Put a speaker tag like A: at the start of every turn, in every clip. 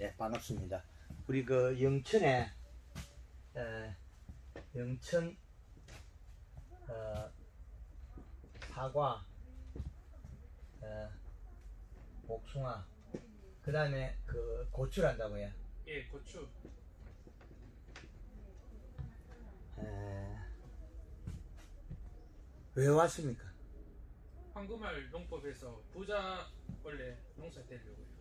A: 네, 반갑습니다. 우리 그 영천에 영천 사과, 복숭아, 그 다음에 그 고추를 한다고요.
B: 예, 고추.
A: 왜 왔습니까?
B: 황금알 농법에서 부자 원래 농사 되려고요.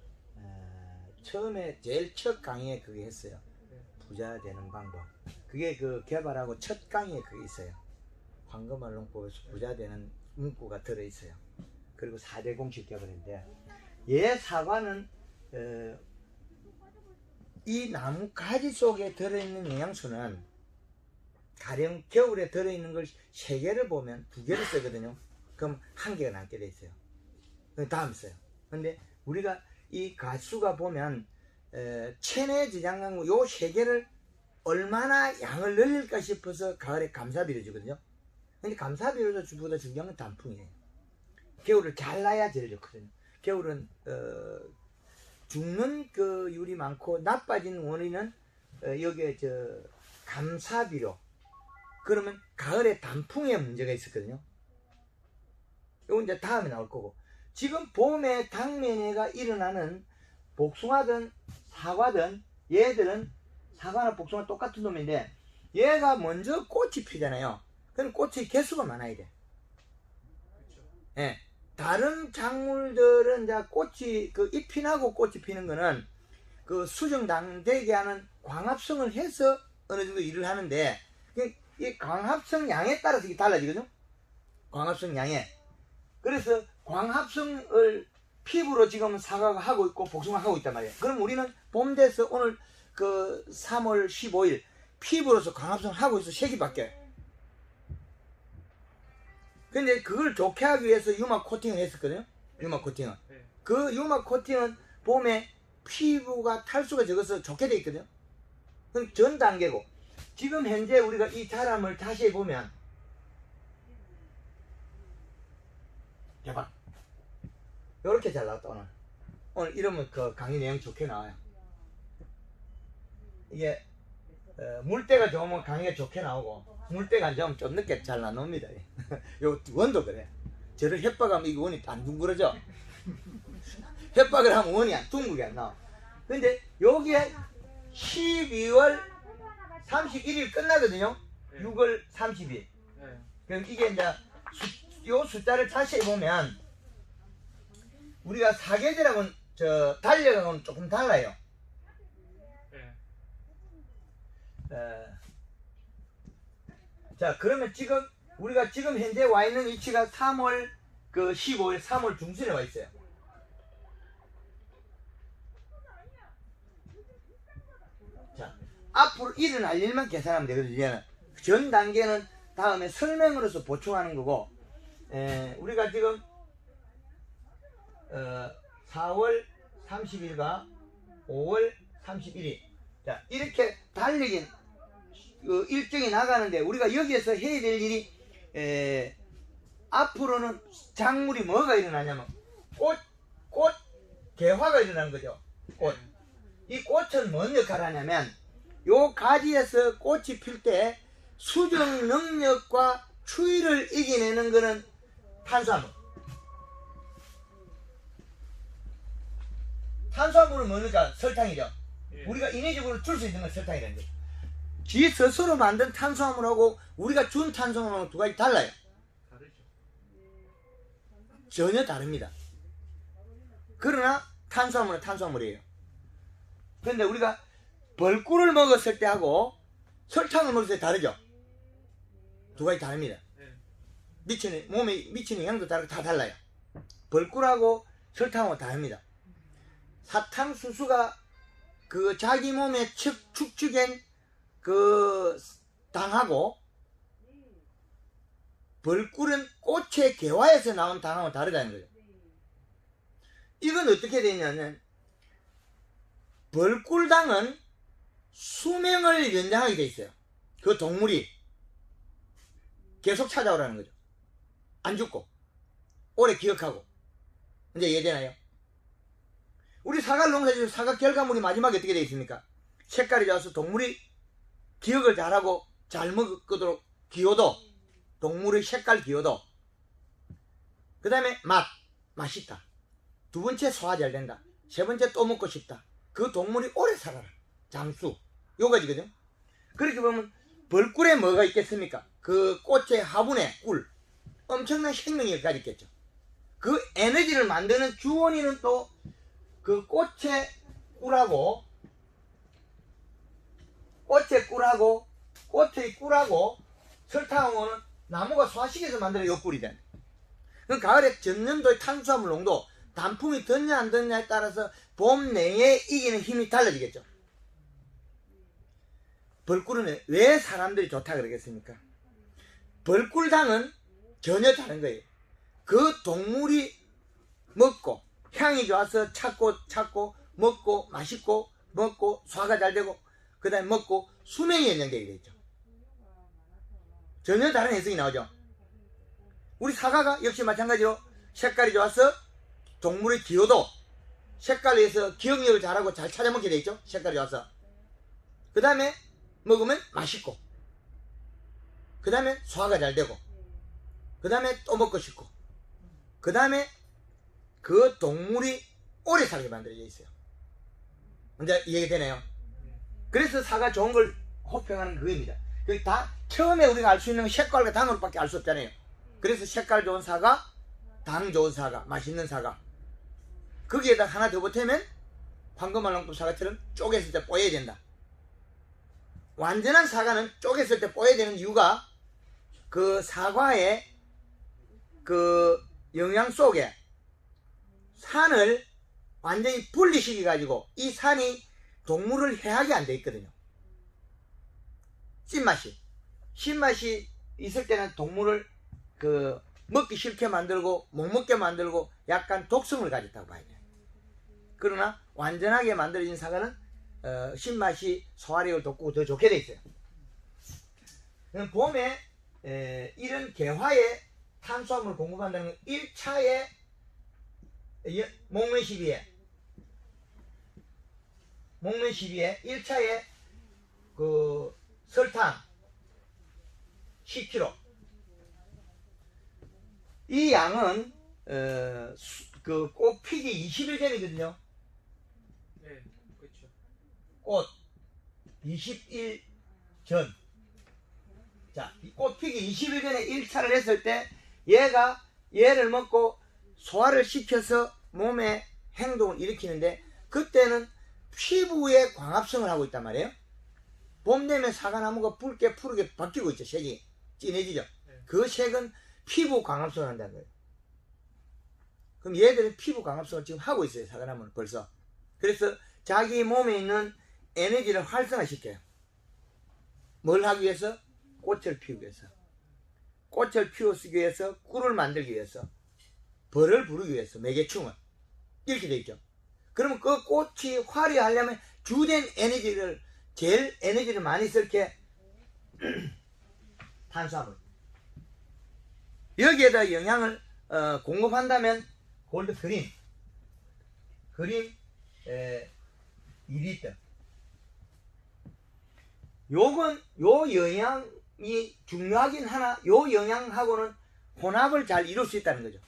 A: 처음에 제일 첫 강의에 그게 했어요.
B: 네.
A: 부자 되는 방법. 그게 그 개발하고 첫 강의에 그게 있어요. 황금알 농법에서 부자 되는 문구가 들어있어요. 그리고 4대 공식 개발인데, 얘 사과는 이 나무 가지 속에 들어있는 영양소는 가령 겨울에 들어있는 걸 3개를 보면 2개를 쓰거든요. 그럼 1개가 남게 돼 있어요. 다음 써요. 근데 우리가 이 가수가 보면 체내 저장강구 요 3개를 얼마나 양을 늘릴까 싶어서 가을에 감사비를 주거든요. 근데 감사비로보다 중요한 건 단풍이에요. 겨울을 잘라야 제일 좋거든요. 겨울은 죽는 그 율이 많고 나빠진 원인은 여기에 감사비료. 그러면 가을에 단풍에 문제가 있었거든요. 이건 이제 다음에 나올 거고, 지금 봄에 당면에가 일어나는 복숭아든 사과든, 얘들은 사과나 복숭아 똑같은 놈인데 얘가 먼저 꽃이 피잖아요. 그럼 꽃의 개수가 많아야 돼.
B: 그렇죠.
A: 예. 다른 작물들은 이제 꽃이 그 잎이 나고 꽃이 피는 거는 그 수정당되게 하는 광합성을 해서 어느 정도 일을 하는데, 이 광합성 양에 따라서 이게 달라지거든요. 광합성 양에. 그래서 광합성을 피부로 지금 사과가 하고 있고 복숭아가 하고 있단 말이에요. 그럼 우리는 봄 돼서 오늘 그 3월 15일 피부로서 광합성을 하고 있어. 색이 바뀌어요. 근데 그걸 좋게 하기 위해서 유막 코팅을 했었거든요. 유막 코팅은.
B: 네.
A: 그 유막 코팅은 봄에 피부가 탈수가 적어서 좋게 돼 있거든요. 그건 전 단계고, 지금 현재 우리가 이 자람을 다시 해보면 대박. 요렇게 잘 나왔다. 오늘 이러면 그 강의 내용 좋게 나와요. 이게 물때가 좋으면 강의가 좋게 나오고, 물때가 안 좋으면 좀 늦게 잘 나옵니다. 요 원도 그래. 저를 협박하면 이 원이 안 둥그러져. 협박을 하면 원이 둥글게 안 나와. 근데 여기에 12월 31일 끝나거든요.
B: 네.
A: 6월 30일.
B: 네.
A: 그럼 이게 이제 요 숫자를 다시 해보면 우리가 사계절하고는 달력하고는 조금 달라요.
B: 네.
A: 자, 그러면 지금 우리가 지금 현재 와 있는 위치가 3월 그 15일 3월 중순에 와 있어요. 자, 앞으로 일어날 일만 계산하면 되거든요. 이제는 전 단계는 다음에 설명으로서 보충하는 거고, 우리가 지금 4월 30일과 5월 31일, 자, 이렇게 달리긴 그 일정이 나가는데, 우리가 여기에서 해야 될 일이 앞으로는 작물이 뭐가 일어나냐면 꽃 개화가 일어나는 거죠. 꽃. 이 꽃은 뭔 역할을 하냐면, 요 가지에서 꽃이 필 때 수정 능력과 추위를 이겨내는 거는 탄수화물. 탄수화물은 뭐니까 설탕이죠.
B: 예.
A: 우리가 인위적으로 줄 수 있는 건 설탕이라는 거죠. 지 스스로 만든 탄수화물하고 우리가 준 탄수화물하고 두 가지 달라요.
B: 다르죠.
A: 전혀 다릅니다. 그러나 탄수화물은 탄수화물이에요. 그런데 우리가 벌꿀을 먹었을 때 하고 설탕을 먹을 때 다르죠. 두 가지 다릅니다.
B: 네.
A: 몸에 미치는 양도 다르고 다 달라요. 벌꿀하고 설탕하고 다릅니다. 사탕수수가 그 자기 몸에 축축한 그 당하고, 벌꿀은 꽃의 개화에서 나온 당하고 다르다는 거죠. 이건 어떻게 되냐면, 벌꿀당은 수명을 연장하게 돼 있어요. 그 동물이 계속 찾아오라는 거죠. 안 죽고 오래 기억하고. 이제 이해되나요? 우리 사과를 농사지고 사과 결과물이 마지막에 어떻게 되어 있습니까? 색깔이 좋아서 동물이 기억을 잘하고 잘 먹도록 기호도, 동물의 색깔 기호도, 그 다음에 맛있다. 두 번째 소화 잘 된다. 세 번째 또 먹고 싶다. 그 동물이 오래 살아라. 장수. 요 가지거든요. 그렇게 보면 벌꿀에 뭐가 있겠습니까? 그 꽃의 화분에 꿀. 엄청난 생명력을 가졌겠죠. 그 에너지를 만드는 주원인은 또 그 꽃의 꿀하고 꽃의 꿀하고 설탕하고는 나무가 소화시켜서 만드는 요 꿀이 돼. 그 가을에 전년도의 탄수화물 농도, 단풍이 떴냐 안 떴냐에 따라서 봄 내에 이기는 힘이 달라지겠죠. 벌꿀은 왜 사람들이 좋다 그러겠습니까? 벌꿀당은 전혀 다른 거예요. 그 동물이 먹고 향이 좋아서 찾고 먹고 맛있고 먹고 소화가 잘 되고 그 다음에 먹고 수명이 연장되게 되죠. 전혀 다른 해석이 나오죠. 우리 사과가 역시 마찬가지로 색깔이 좋아서 동물의 기호도 색깔에 의해서 기억력을 잘하고 잘 찾아먹게 돼 있죠. 색깔이 좋아서. 그 다음에 먹으면 맛있고, 그 다음에 소화가 잘 되고, 그 다음에 또 먹고 싶고, 그 다음에 그 동물이 오래 살게 만들어져 있어요. 이제 이해가 되네요. 그래서 사과 좋은 걸 호평하는 그겁니다. 다 처음에 우리가 알 수 있는 건 색깔과 당으로밖에 알 수 없잖아요. 그래서 색깔 좋은 사과, 당 좋은 사과, 맛있는 사과. 거기에다 하나 더 보태면 황금알롱법 사과처럼 쪼갰을 때 뽀여야 된다. 완전한 사과는 쪼갰을 때 뽀여야 되는 이유가 그 사과의 그 영양 속에 산을 완전히 분리시켜 가지고 이 산이 동물을 해하게 안 돼 있거든요. 신맛이 있을 때는 동물을 그 먹기 싫게 만들고 못 먹게 만들고 약간 독성을 가졌다고 봐야 돼요. 그러나 완전하게 만들어진 사과는 신맛이 소화력을 돋고 더 좋게 돼 있어요. 봄에 이런 개화에 탄수화물을 공급한다는 건 1차에 목면 시비에 1차에 그 설탕 10kg, 이 양은 그 꽃 피기 20일 전이거든요.
B: 네, 그렇죠.
A: 꽃 20일 전. 자, 꽃 피기 20일 전에 1차를 했을 때 얘를 먹고 소화를 시켜서 몸에 행동을 일으키는데 그때는 피부에 광합성을 하고 있단 말이에요. 봄 되면 사과나무가 붉게 푸르게 바뀌고 있죠. 색이 진해지죠. 그 색은 피부 광합성을 한다는 거예요. 그럼 얘들은 피부 광합성을 지금 하고 있어요. 사과나무는 벌써. 그래서 자기 몸에 있는 에너지를 활성화시켜요. 뭘 하기 위해서? 꽃을 피우기 위해서. 꽃을 피우기 위해서, 꿀을 만들기 위해서, 벌을 부르기 위해서, 매개충을. 이렇게 돼 있죠. 그러면 그 꽃이 화려하려면 주된 에너지를, 제일 에너지를 많이 쓸 게 탄수화물. 여기에다 영양을 공급한다면 골드 그린 2리터. 요 영양이 중요하긴 하나 요 영양하고는 혼합을 잘 이룰 수 있다는 거죠.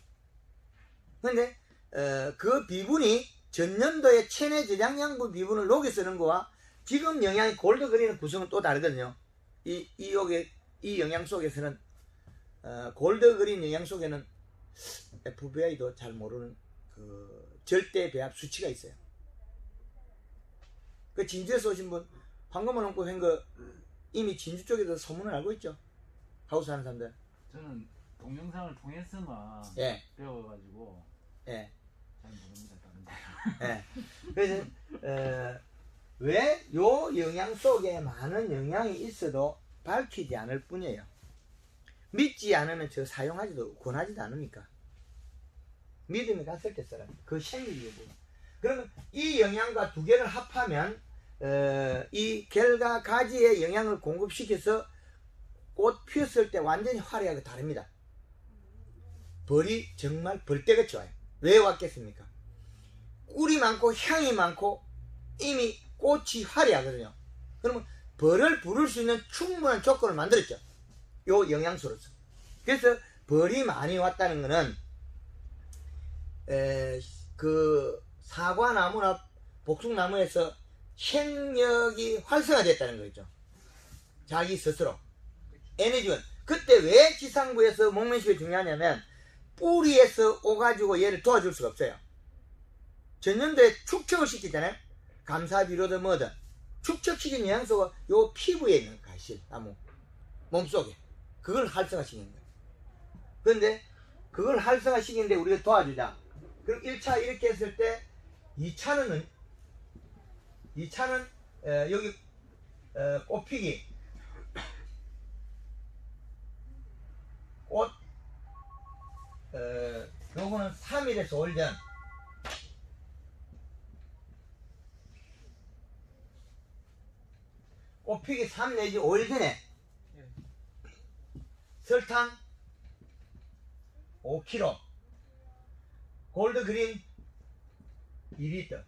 A: 근데 그 비분이 전년도의 체내 저장양분 비분을 녹여 쓰는 거와 지금 영양이 골드 그린의 구성은 또 다르거든요. 이 영양 속에서는 골드 그린 영양 속에는 FBI도 잘 모르는 그 절대 배합 수치가 있어요. 그 진주에서 오신 분 황금알 얹고 한 거 이미 진주 쪽에서 소문을 알고 있죠. 하우스 하는 사람들.
C: 저는 동영상을 통해서만
A: 예.
C: 배워가지고
A: 예.
C: 잘 모릅니다. 다른데.
A: 예. 그래서 왜 요 영양 속에 많은 영양이 있어도 밝히지 않을 뿐이에요. 믿지 않으면 저 사용하지도 권하지도 않으니까. 믿음이 갔을 때 써라. 그 생리를 보고. 그러면 이 영양과 두 개를 합하면 이 결과 가지에 영양을 공급시켜서 꽃 피었을 때 완전히 화려하게 다릅니다. 벌이 정말 벌떼가 좋아요. 왜 왔겠습니까? 꿀이 많고 향이 많고 이미 꽃이 화려하거든요. 그러면 벌을 부를 수 있는 충분한 조건을 만들었죠. 요 영양소로서. 그래서 벌이 많이 왔다는 거는 그 사과나무나 복숭나무에서 생력이 활성화됐다는 거죠. 자기 스스로 에너지원. 그때 왜 지상부에서 목매식이 중요하냐면 뿌리에서 오가지고 얘를 도와줄 수가 없어요. 전년도에 축적을 시키잖아요. 감사비료든 뭐든 축적시킨 영양소가 요 피부에 있는 거야. 나무 몸속에 그걸 활성화시키는 거예요. 그런데 그걸 활성화시키는데 우리가 도와주자. 그럼 1차 이렇게 했을 때 2차는 여기 꽃피기 꽃 요거는 3일에서 5일 전 꽃피기 3 내지 5일 전에 설탕 5kg 골드그린 2리터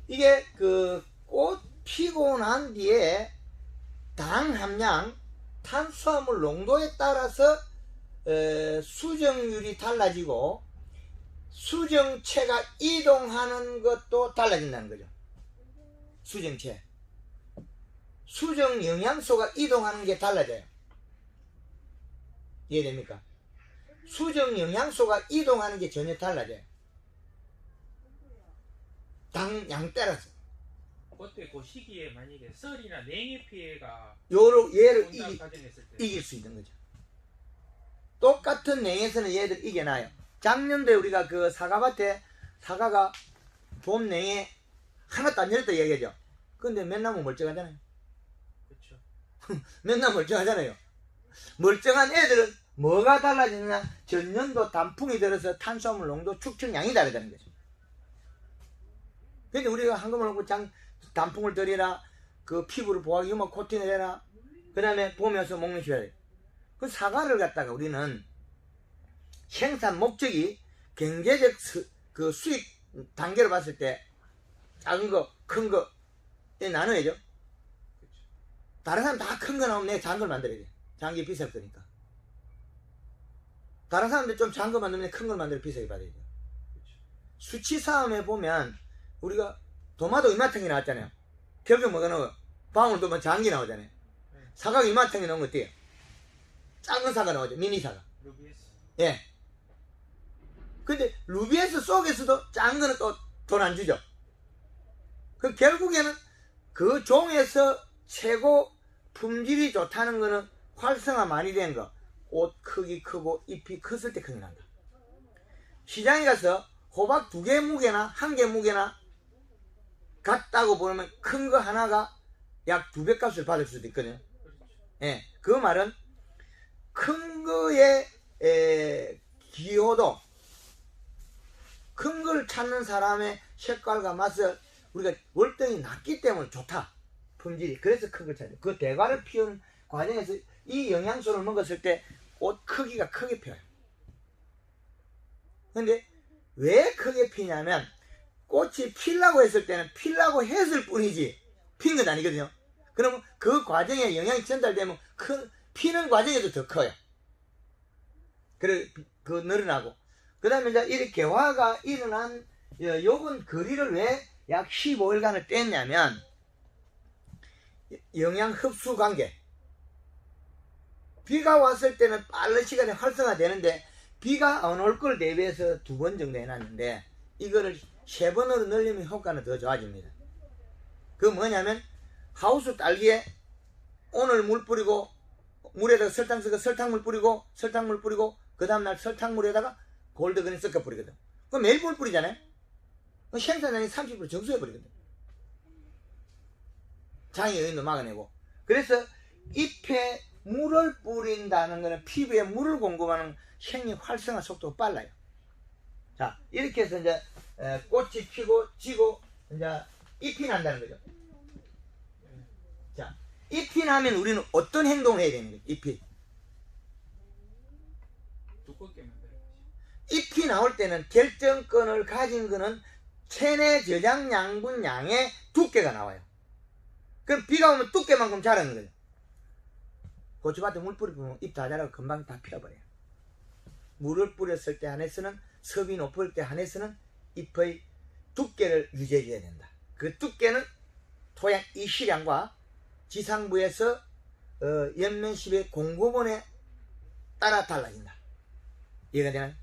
A: 이게 그 꽃 피고 난 뒤에 당 함량 탄수화물 농도에 따라서 수정률이 달라지고 수정체가 이동하는 것도 달라진다는 거죠. 수정체 수정 영양소가 이동하는 게 달라져요. 이해됩니까? 수정 영양소가 이동하는 게 전혀 달라져요. 당 양 따라서.
B: 그때 그 시기에 만약에 썰이나 냉해 피해가
A: 얘를
B: 가정했을 때
A: 이길 수 있는 거죠. 똑같은 냉에서는 얘들 이겨놔요. 작년도에 우리가 그 사과밭에 사과가 봄 냉에 하나도 안 열었다 얘기하죠. 근데 맨나무 멀쩡하잖아요.
B: 그렇죠.
A: 맨날 멀쩡하잖아요. 멀쩡한 애들은 뭐가 달라지느냐? 전년도 단풍이 들어서 탄수화물 농도 축적량이 다르다는 거죠. 근데 우리가 한꺼번에 놓고 단풍을 들이라 그 피부를 보호하기 위해 코팅을 해라. 그 다음에 봄에 와서 먹는 쉬어야 돼. 그 사과를 갖다가 우리는 생산 목적이 경제적 그 수익 단계로 봤을 때 작은 거, 큰 거 나눠야죠. 다른 사람 다 큰 거 나오면 내가 작은 걸 만들어야 돼. 작은 게 비쌀 거니까. 다른 사람들 좀 작은 거 만들면 큰 걸 만들어 비싸게 받아야 돼요. 수치싸움에 보면 우리가 도마도 이마탱이 나왔잖아요. 결국 뭐가 나와요? 방울도 장기 나오잖아요. 사과가 이마탱이 나온 거 어때요? 작은 사과 나오죠. 미니 사과.
B: 루비에스.
A: 예. 근데 루비에스 속에서도 작은 거는 또 돈 안 주죠. 그 결국에는 그 종에서 최고 품질이 좋다는 거는 활성화 많이 된 거. 옷 크기 크고 잎이 컸을 때 크게 난다. 시장에 가서 호박 2개 무게나 1개 무게나 같다고 보면 큰 거 하나가 약 2배 값을 받을 수도 있거든요. 예, 그 말은 큰 거의 기호도 큰 걸 찾는 사람의 색깔과 맛을 우리가 월등히 낮기 때문에 좋다. 품질이. 그래서 큰 걸 찾아요. 그 대과를 피우는 과정에서 이 영양소를 먹었을 때 옷 크기가 크게 펴요. 근데 왜 크게 피냐면 꽃이 피려고 했을 때는 피려고 했을 뿐이지 핀 건 아니거든요. 그러면 그 과정에 영양이 전달되면 피는 과정에도 더 커요. 그래 그 늘어나고 그 다음에 이제 이렇게 개화가 일어난 요건 거리를 왜 약 15일간을 뗐냐면 영양 흡수 관계. 비가 왔을 때는 빠른 시간에 활성화되는데 비가 안 올 걸 대비해서 2번 정도 해놨는데 이거를 3번으로 늘리면 효과는 더 좋아집니다. 그 뭐냐면 하우스 딸기에 오늘 물 뿌리고 물에다가 설탕 섞어 설탕물 뿌리고 그 다음날 설탕물에다가 골드그린 섞어 뿌리거든. 그럼 매일 물 뿌리잖아요. 생산량이 30% 정수해버리거든. 장의 여인도 막아내고. 그래서 잎에 물을 뿌린다는 것은 피부에 물을 공급하는 생리 활성화 속도가 빨라요. 자, 이렇게 해서 이제 꽃이 피고 지고 이제 잎이 난다는 거죠. 자, 잎이 나면 우리는 어떤 행동을 해야 되는 거죠? 잎이
B: 두껍게 만들어야지.
A: 잎이 나올 때는 결정권을 가진 거는 체내 저장 양분 양의 두께가 나와요. 그럼 비가 오면 두께만큼 자라는 거예요. 고추밭에 물 뿌리면 잎 다 자라고 금방 다 피어버려요. 물을 뿌렸을 때 한해서는 섭이 높을 때 한해서는 잎의 두께를 유지해줘야 된다. 그 두께는 토양 이시량과 지상부에서 연면십의 공급원에 따라 달라진다. 이해가 되나요?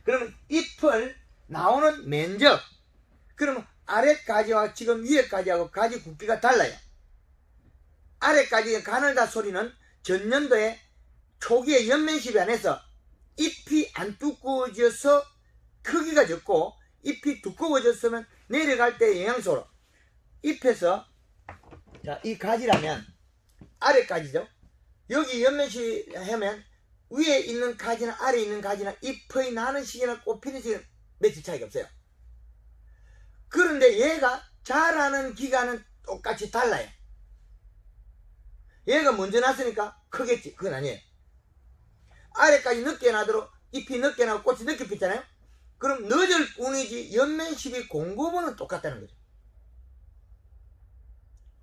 A: 그러면 잎을 나오는 면적, 그러면 아래까지와 지금 위에까지하고 가지 굵기가 달라요. 아래까지 가늘다 소리는 전년도에 초기에 연면십이 안에서 잎이 안 두꺼워져서 크기가 적고 잎이 두꺼워졌으면 내려갈 때 영향소로 잎에서 자, 이 가지라면 아래까지죠. 여기 연면십이 하면 위에 있는 가지나 아래에 있는 가지나 잎의 나는 시기나 꽃피는 시기는 며칠 차이가 없어요. 그런데 얘가 자라는 기간은 똑같이 달라요. 얘가 먼저 났으니까 크겠지. 그건 아니에요. 아래까지 늦게 나도록 잎이 늦게 나고 꽃이 늦게 피잖아요. 그럼 늦을 뿐이지 연면십이 공급원은 똑같다는 거죠.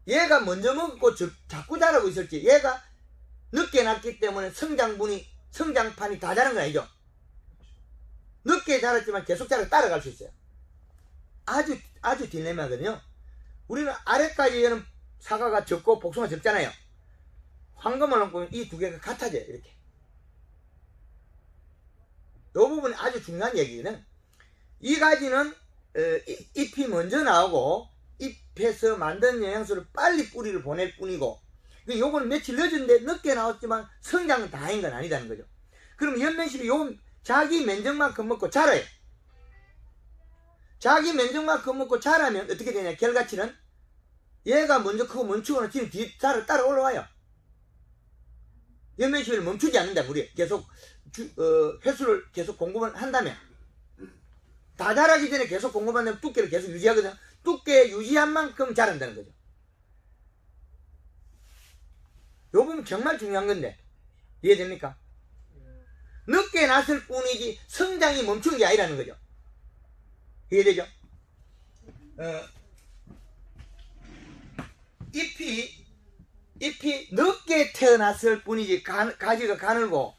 A: 얘가 먼저 먹고 자꾸 자라고 있을지 얘가 늦게 났기 때문에 성장판이 다 자란 건 아니죠. 늦게 자랐지만 계속 따라갈 수 있어요. 아주 딜레마거든요. 우리는 아래까지는 사과가 적고 복숭아 적잖아요. 황금을 놓고 이 두 개가 같아져요. 이렇게. 이 부분이 아주 중요한 얘기는 이 가지는 잎이 먼저 나오고 잎에서 만든 영양소를 빨리 뿌리를 보낼 뿐이고 요거는 며칠 늦은데 늦게 나왔지만 성장은 다인 건 아니다는 거죠. 그럼 연면십이 요 자기 면적만큼 먹고 자라요. 자기 면적만큼 먹고 자라면 어떻게 되냐. 결과치는 얘가 먼저 크고 멈추고는 지금 뒤 따라 올라와요. 연면십을 멈추지 않는다. 우리 계속 횟수를 계속 공급을 한다면 다 자라기 전에 계속 공급한다면 두께를 계속 유지하거든요. 두께 유지한 만큼 자란다는 거죠. 요 부분 정말 중요한 건데 이해됩니까? 늦게 났을 뿐이지 성장이 멈춘 게 아니라는 거죠. 이해되죠? 잎이 늦게 태어났을 뿐이지 가지가 가늘고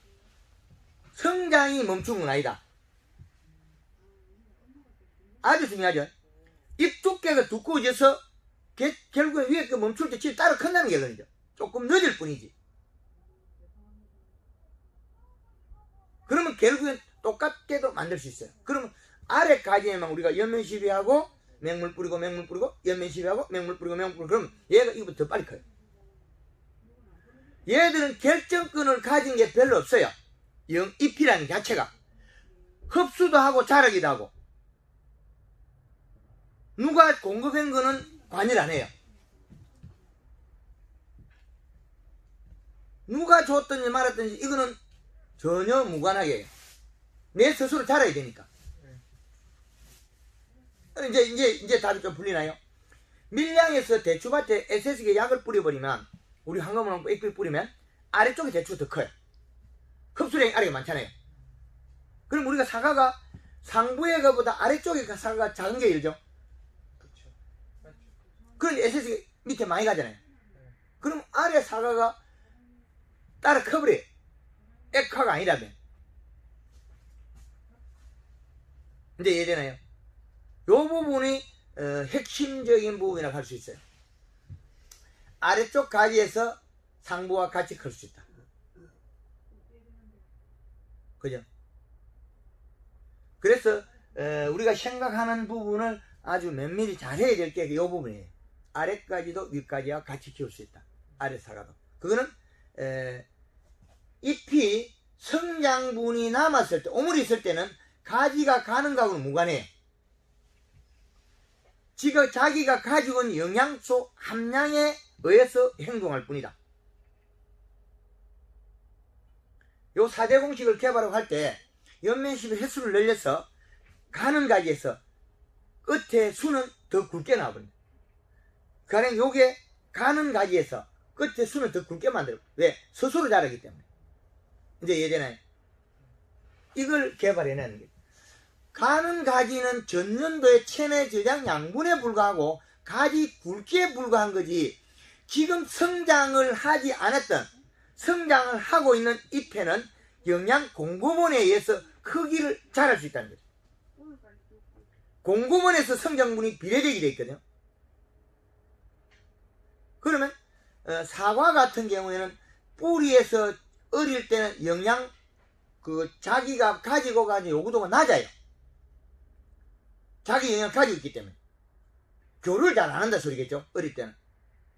A: 성장이 멈춘 건 아니다. 아주 중요하죠. 잎 두께가 두꺼워져서 결국에 위에 그 멈출 때 따라 큰다는 결론이죠. 조금 늦을 뿐이지. 그러면 결국엔 똑같게도 만들 수 있어요. 그러면 아래까지에만 우리가 연면시비하고 맹물 뿌리고 연면시비하고 맹물 뿌리고 그러면 얘가 이거보다 더 빨리 커요. 얘들은 결정권을 가진 게 별로 없어요. 잎이라는 자체가 흡수도 하고 자라기도 하고 누가 공급한 거는 관여를 안 해요. 누가 줬든지 말았든지 이거는 전혀 무관하게 해요. 내 스스로 자라야 되니까. 이제 답이 좀 풀리나요? 밀양에서 대추밭에 SS계 약을 뿌려버리면 우리 황금을 액비 뿌리면 아래쪽에 대추가 더 커요. 흡수량이 아래가 많잖아요. 그럼 우리가 사과가 상부의 것보다 아래쪽에 사과가 작은 게 일죠.
B: 그렇죠. 맞죠.
A: 그럼 SS계 밑에 많이 가잖아요. 그럼 아래 사과가 따라 커버려요. 액화가 아니라면. 이제 이해되나요? 요 부분이 핵심적인 부분이라고 할 수 있어요. 아래쪽 가지에서 상부와 같이 클 수 있다. 그죠? 그래서 우리가 생각하는 부분을 아주 면밀히 잘 해야 될 게 이 부분이에요. 아래까지도 위까지와 같이 키울 수 있다. 아래 사과도. 그거는 잎이 성장분이 남았을 때, 오물이 있을 때는 가지가 가는 거하고는 무관해요. 지금 자기가 가지고 있는 영양소 함량에 의해서 행동할 뿐이다. 요 4대 공식을 개발하고 할 때 연면십의 횟수를 늘려서 가는 가지에서 끝에 수는 더 굵게 나와버립니다. 가령 요게 가는 가지에서 끝에 수는 더 굵게 만들어. 왜? 스스로 자라기 때문에. 이제 이해되나요? 이걸 개발해내는 거예요. 가는 가지는 전년도의 체내 저장 양분에 불과하고 가지 굵기에 불과한 거지, 지금 성장을 하지 않았던, 성장을 하고 있는 잎에는 영양 공급원에 의해서 크기를 자랄 수 있다는 거죠. 공급원에서 성장분이 비례되게 되어 있거든요. 그러면 사과 같은 경우에는 뿌리에서 어릴 때는 영양 자기가 가지고 가는 요구도가 낮아요. 자기 영양을 가지고 있기 때문에 교류를 잘 안 한다 소리겠죠, 어릴 때는.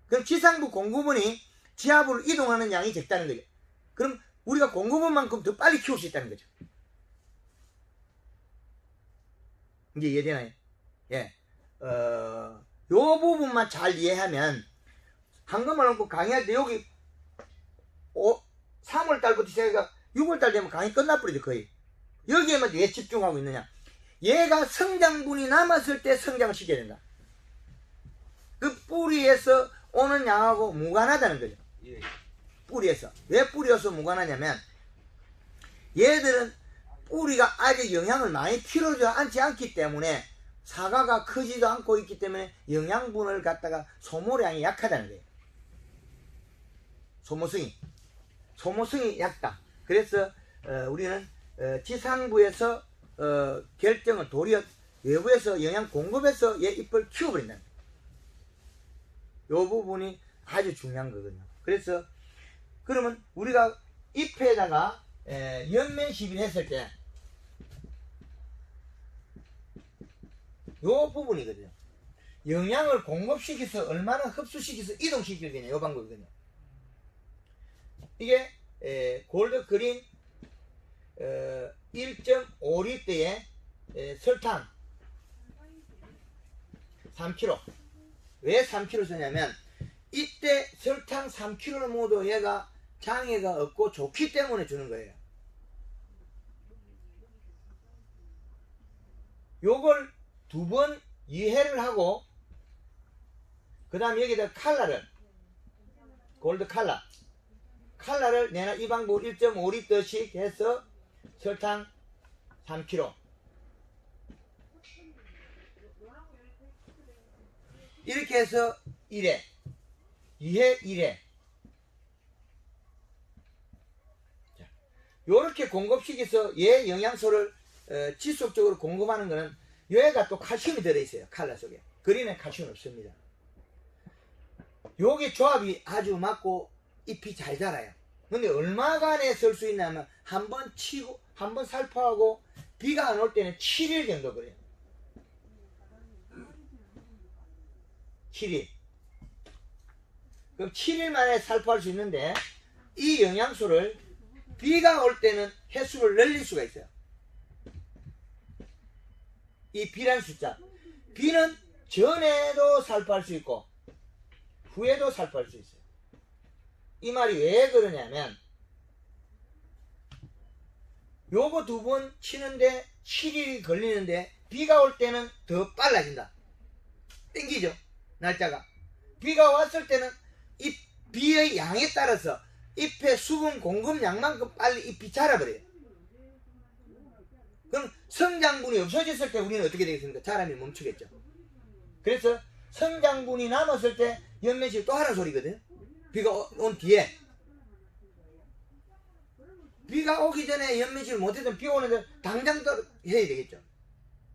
A: 그럼 지상부 공급원이 지하부로 이동하는 양이 적다는 거죠. 그럼 우리가 공급원만큼 더 빨리 키울 수 있다는 거죠. 이제 이해되나요? 예. 요 부분만 잘 이해하면, 한국말 놓고 강의할 때 여기 3월달부터 시작해서 6월달 되면 강의 끝나버리죠, 거의. 여기에만 왜 집중하고 있느냐? 얘가 성장분이 남았을 때 성장을 시켜야 된다. 그 뿌리에서 오는 양하고 무관하다는 거죠.
C: 예.
A: 뿌리에서. 왜 뿌리에서 무관하냐면, 얘들은 뿌리가 아직 영양을 많이 필요하지 않지 않기 때문에, 사과가 크지도 않고 있기 때문에 영양분을 갖다가 소모량이 약하다는 거예요. 소모성이 얕다. 그래서 우리는 지상부에서 결정을 도리어 외부에서 영양 공급해서 얘 잎을 키워버린다. 요 부분이 아주 중요한 거거든요. 그래서 그러면 우리가 잎에다가 연면 시비를 했을 때 요 부분이거든요. 영양을 공급시켜서 얼마나 흡수시켜서 이동시킬 거냐, 요 방법이거든요. 이게 골드 그린 1.5리터에 설탕 3kg. 왜 3kg 쓰냐면, 이때 설탕 3kg를 먹어도 얘가 장애가 없고 좋기 때문에 주는 거예요. 요걸 2번 이해를 하고, 그 다음 여기다 칼라를, 골드 칼라를 내가 이 방법 1.5리터씩 해서 설탕 3kg. 이렇게 해서 1회, 2회, 1회. 요렇게 공급시켜서 얘 영양소를 지속적으로 공급하는 거는, 얘가 또 칼슘이 들어있어요. 칼라 속에. 그린에 칼슘 없습니다. 요게 조합이 아주 맞고 잎이 잘 자라요. 근데 얼마간에 쓸 수 있냐면, 한번 치고 한번 살포하고 비가 안 올 때는 7일 정도 그래요. 7일. 그럼 7일 만에 살포할 수 있는데, 이 영양소를 비가 올 때는 횟수를 늘릴 수가 있어요. 이 B란 숫자. B는 전에도 살포할 수 있고 후에도 살포할 수 있어요. 이 말이 왜 그러냐면, 요거 2번 치는데 7일이 걸리는데, 비가 올 때는 더 빨라진다. 땡기죠, 날짜가. 비가 왔을 때는 이 비의 양에 따라서 잎의 수분 공급량만큼 빨리 잎이 자라버려요. 그럼 성장분이 없어졌을 때 우리는 어떻게 되겠습니까? 자람이 멈추겠죠. 그래서 성장분이 남았을 때 연면실 또 하는 소리거든요. 비가 온 뒤에. 비가 오기 전에 연면실을 못해도 비 오는데 당장 또 해야 되겠죠.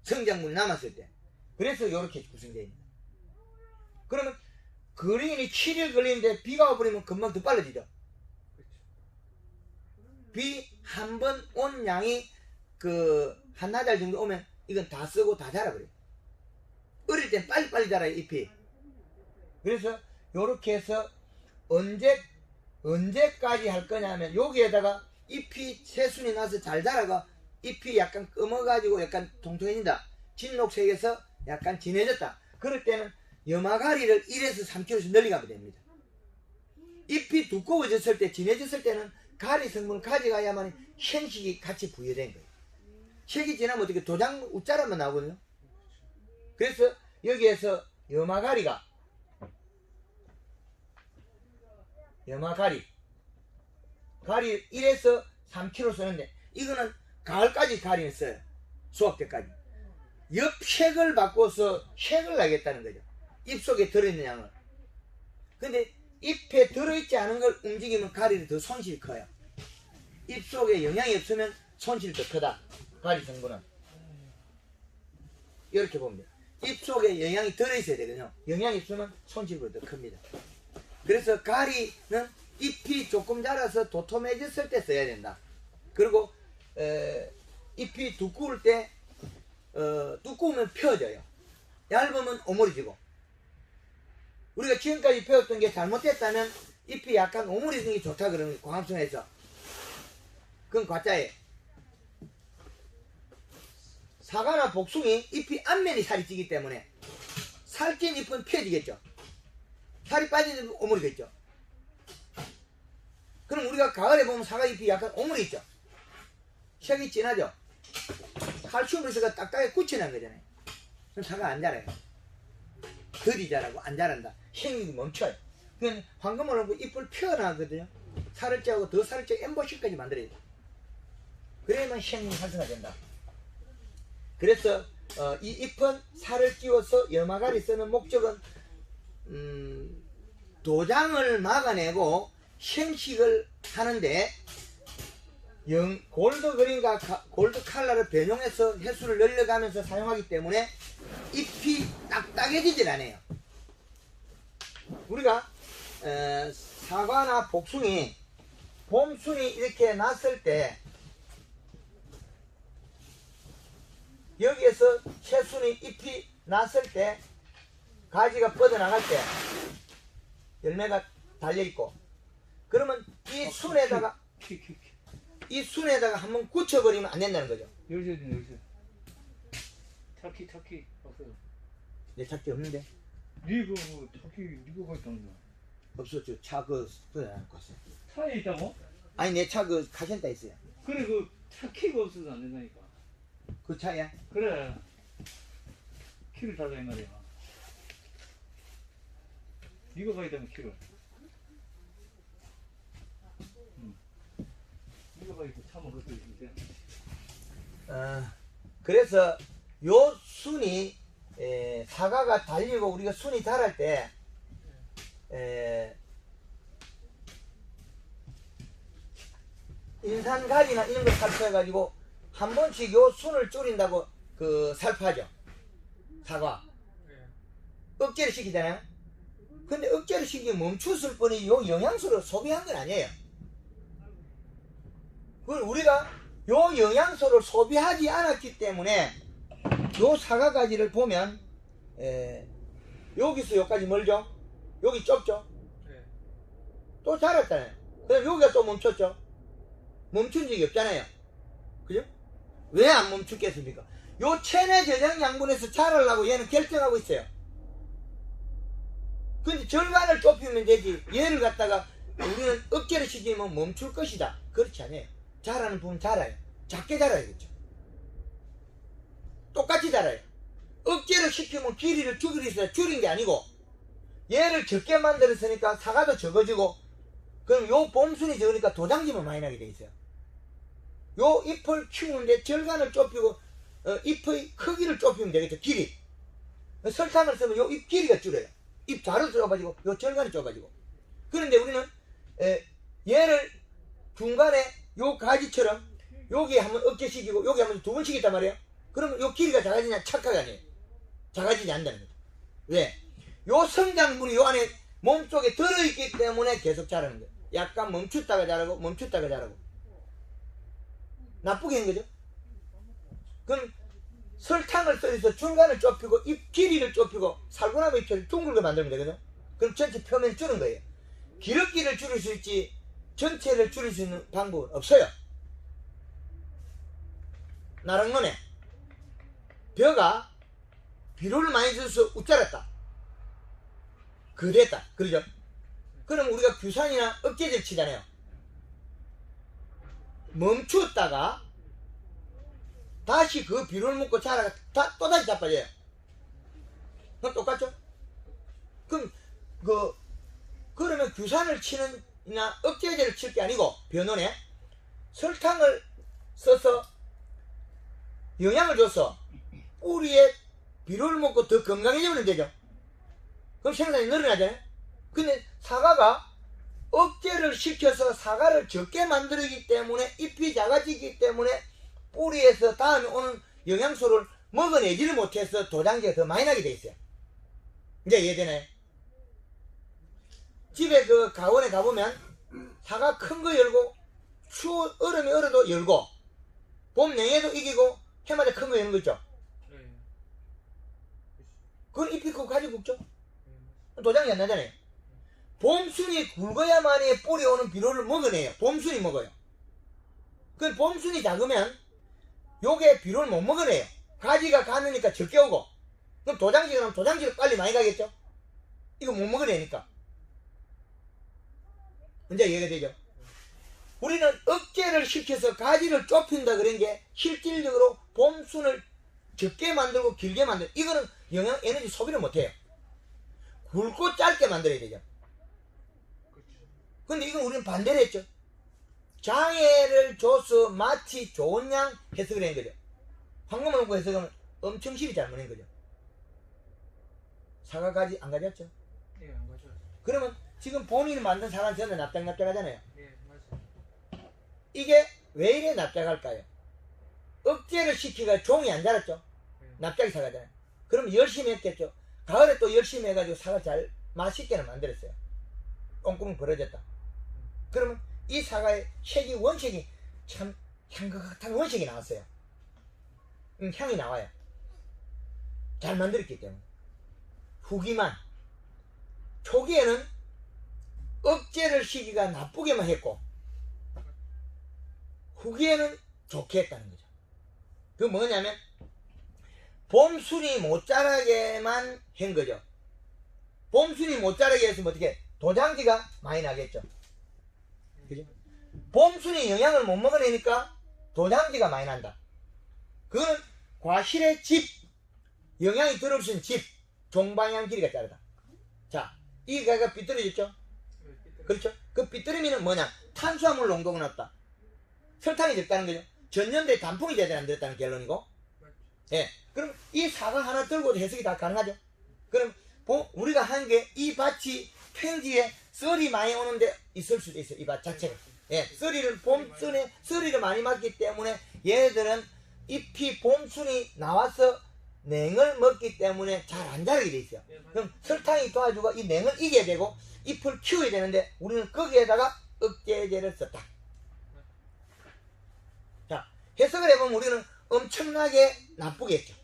A: 성장분이 남았을 때. 그래서 이렇게 구성되어 있습니다. 그러면 그린이 7일 걸리는데 비가 와버리면 금방 더 빨라지죠. 비 한 번 온 양이 한나절 정도 오면 이건 다 쓰고 다 자라버려요. 어릴 땐 빨리빨리 자라요, 잎이. 그래서 요렇게 해서 언제까지 할 거냐면, 여기에다가 잎이 새순이 나서 잘 자라가 잎이 약간 검어가지고 약간 통통해진다. 진녹색에서 약간 진해졌다. 그럴 때는 염화가리를 1에서 3kg씩 늘려가면 됩니다. 잎이 두꺼워졌을 때, 진해졌을 때는 가리 성분을 가져가야만 현식이 같이 부여된 거예요. 색이 지나면 어떻게 도장 웃자라만 나오거든요. 그래서 여기에서 염화가리 1에서 3kg 쓰는데, 이거는 가을까지 가리는 써요. 수확 때까지. 옆색을 바꿔서 색을 나겠다는 거죠. 잎 속에 들어있는 양을. 근데 잎에 들어있지 않은 걸 움직이면 가리는 더 손실이 커요. 잎 속에 영양이 없으면 손실이 더 크다. 가리 성분은. 이렇게 봅니다. 잎 속에 영양이 들어있어야 되거든요. 영양이 없으면 손실보다 더 큽니다. 그래서 가리는 잎이 조금 자라서 도톰해졌을 때 써야 된다. 그리고 잎이 두꺼울 때 두꺼우면 펴져요. 얇으면 오므려지고. 우리가 지금까지 배웠던 게 잘못됐다면 잎이 약간 오므려지는 게 좋다 그러는 광합성에서. 그건 과자예요. 사과나 복숭이 잎이 앞면이 살이 찌기 때문에 살찐 잎은 펴지겠죠. 살이 빠지면 오므리겠죠. 그럼 우리가 가을에 보면 사과 잎이 약간 오므리겠죠. 색이 진하죠. 칼슘 브레스가 딱딱하게 굳혀낸 거잖아요. 그럼 사과 안 자라요. 더디 자라고 안 자란다. 생육이 멈춰요. 그냥 황금을 하고 잎을 펴나거든요. 살을 찌고 더 살을 찌고 엠보식까지 만들어야 돼. 그래야만 생육이 활성화된다. 그래서 이 잎은 살을 찌워서 염화가리 쓰는 목적은 도장을 막아내고 생식을 하는데 골드 그린과 골드 칼라를 변형해서 횟수를 늘려가면서 사용하기 때문에 잎이 딱딱해지질 않아요. 우리가 사과나 복숭이 봄순이 이렇게 났을 때 여기에서 새순이 잎이 났을 때 가지가 뻗어나갈 때 열매가 달려있고 그러면 이 순에다가 이 순에다가 한번 굳혀버리면 안 된다는 거죠.
C: 열쇠 터키 없어요.
A: 내 찾기 없는데?
C: 니그 터키 니가 거기 있다는 거야.
A: 없었죠. 차 그 그래 안 갔어요.
C: 차에 있다고?
A: 아니 내 차 그 카센터 있어요.
C: 그래 그 터키가 없어서 안 된다니까.
A: 그 차야?
C: 그래 키를 달라 이 말이야. 니가 가야 되면 키를. 니가 가야 돼. 참아 그것도 있는데.
A: 그래서 요 순이 사과가 달리고 우리가 순이 자랄 때 인산가리나 이런 걸 살포해가지고 한 번씩 요 순을 줄인다고 그 살포하죠. 사과 억제를 시키잖아요. 근데 억제를 시키면 멈췄을 뿐이 요 영양소를 소비한 건 아니에요. 그걸 우리가 요 영양소를 소비하지 않았기 때문에 요 사과 가지를 보면 여기서 여기까지 멀죠. 여기 좁죠. 또 자랐잖아요. 그럼 여기가 또 멈췄죠. 멈춘 적이 없잖아요. 그죠? 왜 안 멈추겠습니까? 요 체내 저장 양분에서 자라려고 얘는 결정하고 있어요. 근데 절반을 좁히면 되지. 얘를 갖다가 우리는 억제를 시키면 멈출 것이다. 그렇지 않아요. 자라는 부분 자라요. 작게 자라야겠죠. 똑같이 자라요. 억제를 시키면 길이를 줄인 게 아니고 얘를 적게 만들었으니까 사과도 적어지고 그럼 요 봄순이 적으니까 도장지만 많이 나게 돼 있어요. 요 잎을 키우는데 절간을 좁히고 잎의 크기를 좁히면 되겠죠. 길이. 설탕을 쓰면 요 잎 길이가 줄어요. 잎 자루 좁아지고 요 절간이 좁아지고. 그런데 우리는 얘를 중간에 요 가지처럼 여기 한번 억제시키고 여기 한번 두 번씩 있단 말이에요. 그러면 요 길이가 작아지냐? 착각이 아니에요. 작아지지 않는다는 거죠. 왜? 요 성장분이 요 안에 몸속에 들어있기 때문에 계속 자라는 거예요. 약간 멈췄다가 자라고 멈췄다가 자라고. 나쁘게 한 거죠. 그럼 설탕을 써서 중간을 좁히고 잎 길이를 좁히고 살구나무 잎을 둥글게 만들면 되거든. 그럼 전체 표면을 줄인 거예요. 기름기를 줄일 수 있지 전체를 줄일 수 있는 방법은 없어요. 나랑노네 벼가 비료를 많이 줘서 웃자랐다. 그랬다. 그러죠? 그럼 우리가 규산이나 억제제를 치잖아요. 멈추었다가 다시 그 비료를 먹고 자라가 또다시 자빠져요. 그럼 똑같죠? 그럼 그러면 규산을 치는이나 억제제를 칠 게 아니고 변원에 설탕을 써서 영양을 줘서 뿌리에 비료를 먹고 더 건강해지면 되죠. 그럼 생산이 늘어나잖아요. 근데 사과가 억제를 시켜서 사과를 적게 만들기 때문에 잎이 작아지기 때문에 뿌리에서 다음에 오는 영양소를 먹어내지를 못해서 도장지가 더 많이 나게 돼 있어요. 이제 이해되나요? 집에 그 가원에 가보면 사과 큰 거 열고 얼음이 얼어도 열고 봄 냉해도 이기고 해마다 큰 거 여는 거 있죠.
B: 네.
A: 그건 잎이 그거 가지고 굽죠. 도장이 안 나잖아요. 봄순이 굵어야만이 뿌리 오는 비료를 먹어내요. 봄순이 먹어요. 그 봄순이 작으면 요게 비료를 못 먹어내요. 가지가 가느니까 적게 오고, 그럼 도장지가 나면 도장지를 빨리 많이 가겠죠. 이거 못 먹어내니까. 이제 이해가 되죠. 우리는 억제를 시켜서 가지를 좁힌다 그런 게 실질적으로 봄순을 적게 만들고 길게 만들고, 이거는 영양 에너지 소비를 못해요. 굵고 짧게 만들어야 되죠. 근데 이건 우리는 반대로 했죠. 장애를 줘서 마치 좋은 양 해석을 한 거죠. 황금을 놓고 해석하면 엄청 실이 잘못한 거죠. 사과 가지 안 가졌죠.
B: 네, 안 가져왔어요.
A: 그러면 지금 본인이 만든 사과는 전부 납작납작하잖아요.
B: 네, 맞아요.
A: 이게 왜 이래 납작할까요? 억제를 시키가 종이 안 자랐죠.
B: 네.
A: 납작이 사과잖아요. 그럼 열심히 했겠죠. 가을에 또 열심히 해가지고 사과 잘 맛있게는 만들었어요. 꼼꼼히 벌어졌다. 그러면 이 사과의 색이 원색이 참 향과 같은 원색이 나왔어요. 향이 나와요. 잘 만들었기 때문에. 후기만 초기에는 억제를 시기가 나쁘게만 했고 후기에는 좋게 했다는 거죠. 그 뭐냐면 봄순이 못 자라게만 한 거죠. 봄순이 못 자라게 했으면 어떻게 도장지가 많이 나겠죠. 그죠? 봄순이 영양을 못 먹어내니까 도장지가 많이 난다. 그거는 과실의 집, 영양이 들어오신 집, 종방향 길이가 자르다. 자, 이 가가 삐뚤어졌죠? 그렇죠? 그 삐뚤음이는 뭐냐? 탄수화물 농도가 낮다. 설탕이 적다는 거죠. 전년도에 단풍이 제대로 안 들었다는 결론이고, 예. 그럼 이 사과 하나 들고도 해석이 다 가능하죠? 그럼 우리가 한 게 이 밭이 평지에 썰이 많이 오는데 있을 수도 있어요. 이 밭 자체가. 예. 봄순에 썰이를 많이 맞기 때문에 얘들은 잎이 봄순이 나와서 냉을 먹기 때문에 잘 안 자라게 돼 있어요. 그럼 설탕이 도와주고 이 냉을 이겨야 되고 잎을 키워야 되는데 우리는 거기에다가 억제제를 썼다. 자, 해석을 해보면 우리는 엄청나게 나쁘게 했죠.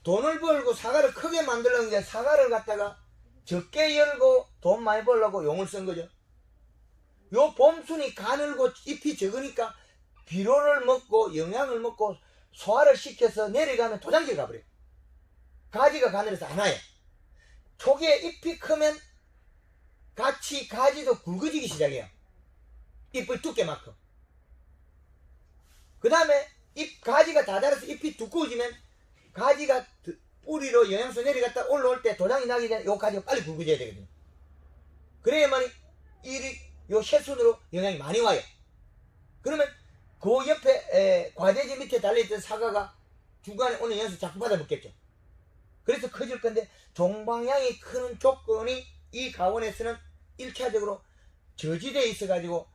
A: 돈을 벌고 사과를 크게 만들려는 게 사과를 갖다가 적게 열고 돈 많이 벌려고 용을 쓴 거죠. 요 봄순이 가늘고 잎이 적으니까 비료를 먹고 영양을 먹고 소화를 시켜서 내려가면 도장지가 가버려요. 가지가 가늘어서 안 와요. 초기에 잎이 크면 같이 가지도 굵어지기 시작해요. 잎의 두께만큼. 그 다음에 가지가 다 자라서 잎이 두꺼워지면 가지가 뿌리로 영양소 내려갔다 올라올 때 도장이 나기 전에 요 가지가 빨리 굵어져야 되거든요. 그래야만 요 새순으로 영양이 많이 와요. 그러면 그 옆에 과대지 밑에 달려있던 사과가 중간에 오는 영양소 자꾸 받아 먹겠죠. 그래서 커질 건데 종방향이 크는 조건이 이 가원에서는 1차적으로 저지대에 있어가지고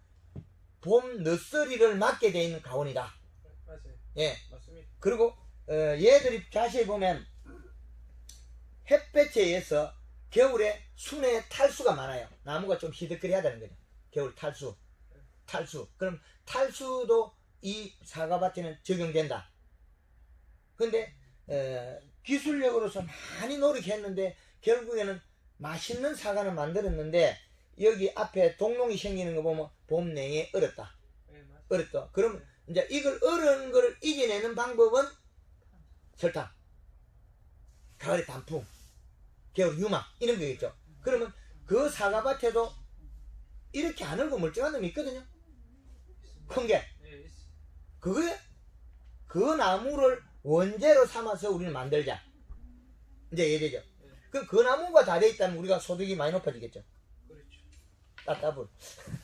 A: 봄 늦서리를 맞게 되어 있는 가원이다.
B: 맞아요.
A: 예.
B: 맞습니다.
A: 그리고 얘들이 자세히 보면 햇볕에 의해서 겨울에 순에 탈수가 많아요. 나무가 좀 희득거리하다는 거죠. 겨울 탈수. 그럼 탈수도 이 사과밭에는 적용된다. 근데 기술력으로서 많이 노력했는데 결국에는 맛있는 사과는 만들었는데 여기 앞에 동롱이 생기는 거 보면 봄 냉에 얼었다.
B: 네, 맞아요.
A: 얼었다. 그럼 이제 이걸 얼은 거를 이겨내는 방법은 설탕, 가을에 단풍, 겨울 유막 이런 거겠죠. 그러면 그 사과밭에도 이렇게 안 얼고 멀쩡한 놈이 있거든요. 큰 게.
B: 네, 있어요.
A: 그거에 그 나무를 원재로 삼아서 우리는 만들자. 이제 이해되죠? 그럼 그 나무가 다 돼 있다면 우리가 소득이 많이 높아지겠죠.
B: 그렇죠.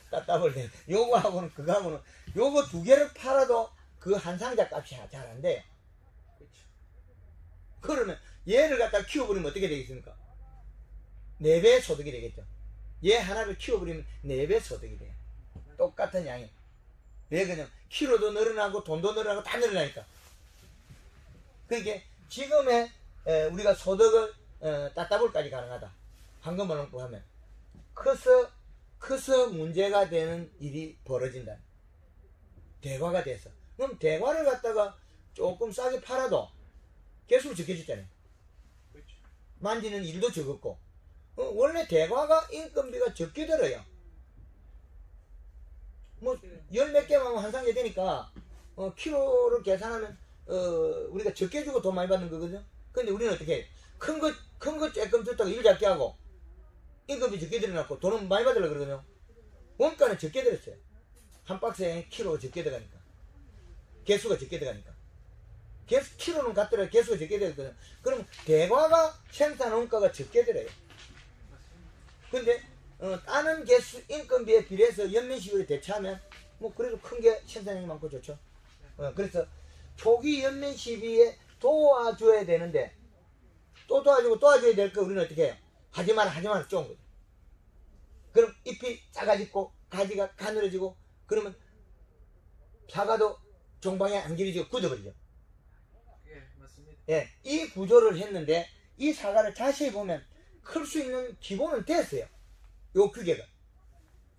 A: 따따블. 요거하고는 그거하고는 요거 두 개를 팔아도 그 한 상자 값이 잘 안 돼요.
B: 그렇죠.
A: 그러면 얘를 갖다 키워버리면 어떻게 되겠습니까? 4배 소득이 되겠죠. 얘 하나를 키워버리면 4배 소득이 돼요. 똑같은 양이. 왜 그냥 키로도 늘어나고 돈도 늘어나고 다 늘어나니까. 그게 지금의 우리가 소득을 따따블까지 가능하다. 황금어농법 하면 커서 문제가 되는 일이 벌어진다. 대과가 돼서. 그럼 대과를 갖다가 조금 싸게 팔아도 개수를 적게 줬잖아요.
B: 그렇죠.
A: 만지는 일도 적었고. 원래 대과가 인건비가 적게 들어요. 뭐 열 몇 개만 하면 한 상자 되니까 키로를 계산하면 우리가 적게 주고 돈 많이 받는 거거든요. 근데 우리는 어떻게 해? 큰 거 조금 줬다가 일 작게 하고 인건비 적게 들여놨고 돈은 많이 받으려고 그러거든요. 원가는 적게 들었어요. 한 박스에 키로 적게 들어가니까. 개수가 적게 들어가니까. 키로는 같더라도 개수가 적게 들거든요. 그럼 대과가 생산 원가가 적게 들어요. 근데 따는 개수 인건비에 비례해서 연면 시비를 대체하면 뭐 그래도 큰 게 생산량이 많고 좋죠. 그래서 초기 연면 시비에 도와줘야 되는데 또 도와줘야 될 거 우리는 어떻게 해요? 하지 마라 좋은 거죠. 그럼 잎이 작아지고 가지가 가늘어지고 그러면 사과도 종방에 안 길어지고 굳어버리죠.
B: 예, 맞습니다.
A: 예, 이 구조를 했는데 이 사과를 자세히 보면 클 수 있는 기본은 됐어요. 요 규계가.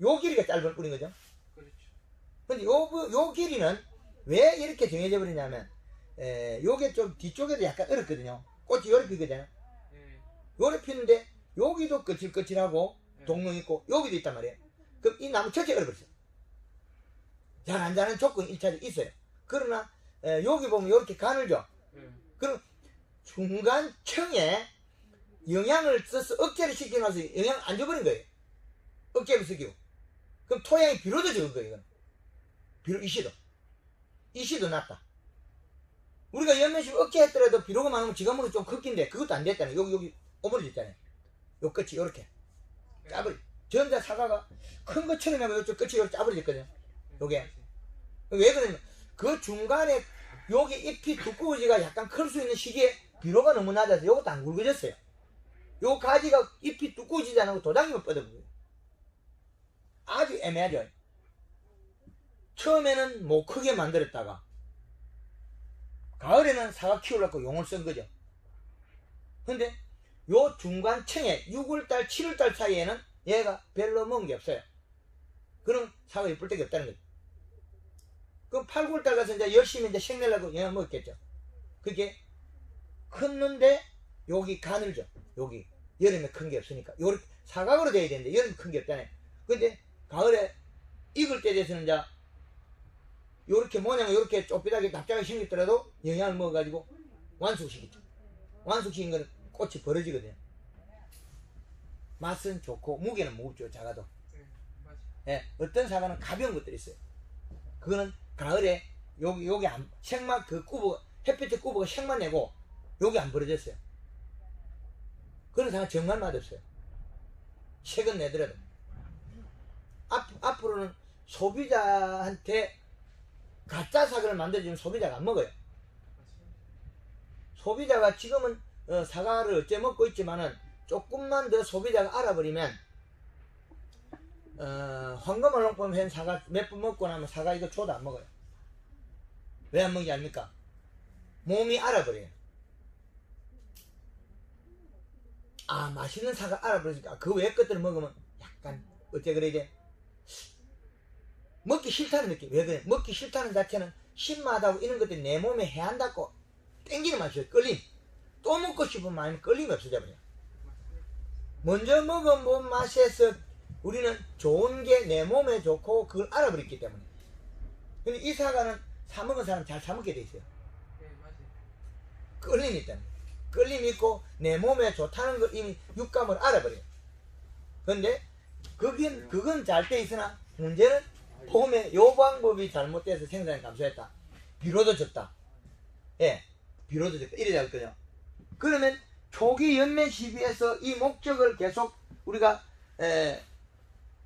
A: 요 길이가 짧은 뿌린 거죠.
B: 그렇죠.
A: 근데 요 길이는 왜 이렇게 정해져 버리냐면 요게 좀 뒤쪽에도 약간 어렵거든요. 꽃이 요렇게 피거든요.
B: 예.
A: 요렇게 피는데 여기도 거칠거칠하고
B: 예.
A: 동룡 있고 여기도 있단 말이에요. 그럼 이 나무 전체가 얼어버렸어요. 잘 안 자는 조건 1차적으로 있어요. 그러나 여기 보면 요렇게 가늘죠.
B: 예.
A: 그럼 중간 층에 영양을 써서 억제를 시켜놔서 영양 안 줘버린 거예요. 억제를 시키고. 그럼 토양이 비로도 적은 거예요. 이건. 비로 이시도 낮다. 우리가 연면식 억제했더라도 비로가 많으면 지금으로 좀 컸긴데 그것도 안 됐잖아요. 여기 오므려졌잖아요. 요 끝이 요렇게 짜버리. 전자 사과가 큰 것처럼 하면 요쪽 끝이 요렇게 짜버려졌거든요. 요게. 왜 그러냐면 그 중간에 여기 잎이 두꺼워지가 약간 클 수 있는 시기에 비로가 너무 낮아서 요것도 안 굵어졌어요. 요 가지가 잎이 두꺼워지지 않고 도당기면 뻗어버려요. 아주 애매하죠. 처음에는 못 크게 만들었다가 가을에는 사과 키우려고 용을 쓴 거죠. 근데 요 중간층에 6월달 7월달 사이에는 얘가 별로 먹은 게 없어요. 그럼 사과 예쁠 데가 없다는 거죠. 그럼 8, 9월달 가서 이제 열심히 이제 생내려고 영양 먹었겠죠. 그게 컸는데 여기 가늘죠. 여기 여름에 큰 게 없으니까 요렇게 사각으로 돼야 되는데 여름에 큰 게 없잖아요. 근데 가을에 익을 때 돼서는 이제 요렇게 모양이 요렇게 좁비하게 납작하게 생겼더라도 영양을 먹어가지고 완숙시키죠. 완숙시킨 거는 꽃이 벌어지거든요. 맛은 좋고 무게는 무겁죠. 작아도.
B: 예. 맞아요.
A: 예, 어떤 사과는 가벼운 것들이 있어요. 그거는 가을에 여기 안 색만 그 꾸버 햇빛의 꾸버가 색만 내고 여기 안 벌어졌어요. 그런 사과 정말 맛없어요. 색은 내더라도. 앞으로는 소비자한테 가짜 사과를 만들어주면 소비자가 안 먹어요. 소비자가 지금은 사과를 어째 먹고 있지만은 조금만 더 소비자가 알아버리면 황금어농법 한 사과 몇 번 먹고 나면 사과 이거 줘도 안 먹어요. 왜 안 먹는지 압니까? 몸이 알아버려요. 아, 맛있는 사과 알아버리니까 그 외의 것들을 먹으면 약간 어째 그래야 돼? 먹기 싫다는 느낌. 왜 그래? 먹기 싫다는 자체는 신맛하고 이런 것들이 내 몸에 해한다고 땡기는 맛이 있어요. 끌림. 또 먹고 싶은 마음이 끌림이 없어져 버려요. 먼저 먹어본 맛에서 우리는 좋은 게 내 몸에 좋고 그걸 알아버렸기 때문에. 근데 이 사과는 사먹은 사람 잘 사먹게 돼 있어요.
B: 예, 맞아요.
A: 끌림이 있다는. 끌림이 있고 내 몸에 좋다는 걸 이미 육감을 알아버려요. 근데 그건 잘 돼 있으나 문제는 봄에 요 방법이 잘못돼서 생산이 감소했다. 비로도 적다. 예, 비로도 적다. 이래 잡거든요. 그러면 초기 연면 시비에서 이 목적을 계속 우리가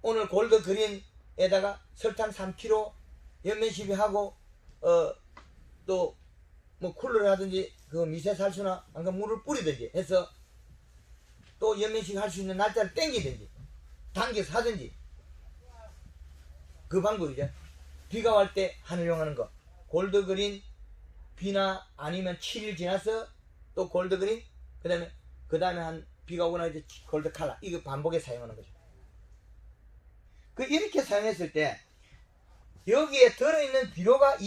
A: 오늘 골드 그린에다가 설탕 3kg 연면 시비하고 또 뭐 쿨러를 하든지 그 미세살수나 아까 물을 뿌리든지 해서 또 연면식 할 수 있는 날짜를 땡기든지 당겨서 하든지 그 방법이죠. 비가 올 때 하늘용하는 거 골드그린, 비나 아니면 7일 지나서 또 골드그린, 그 다음에 한 비가 오거나 이제 골드 칼라, 이거 반복에 사용하는 거죠. 그 이렇게 사용했을 때 여기에 들어있는 비료가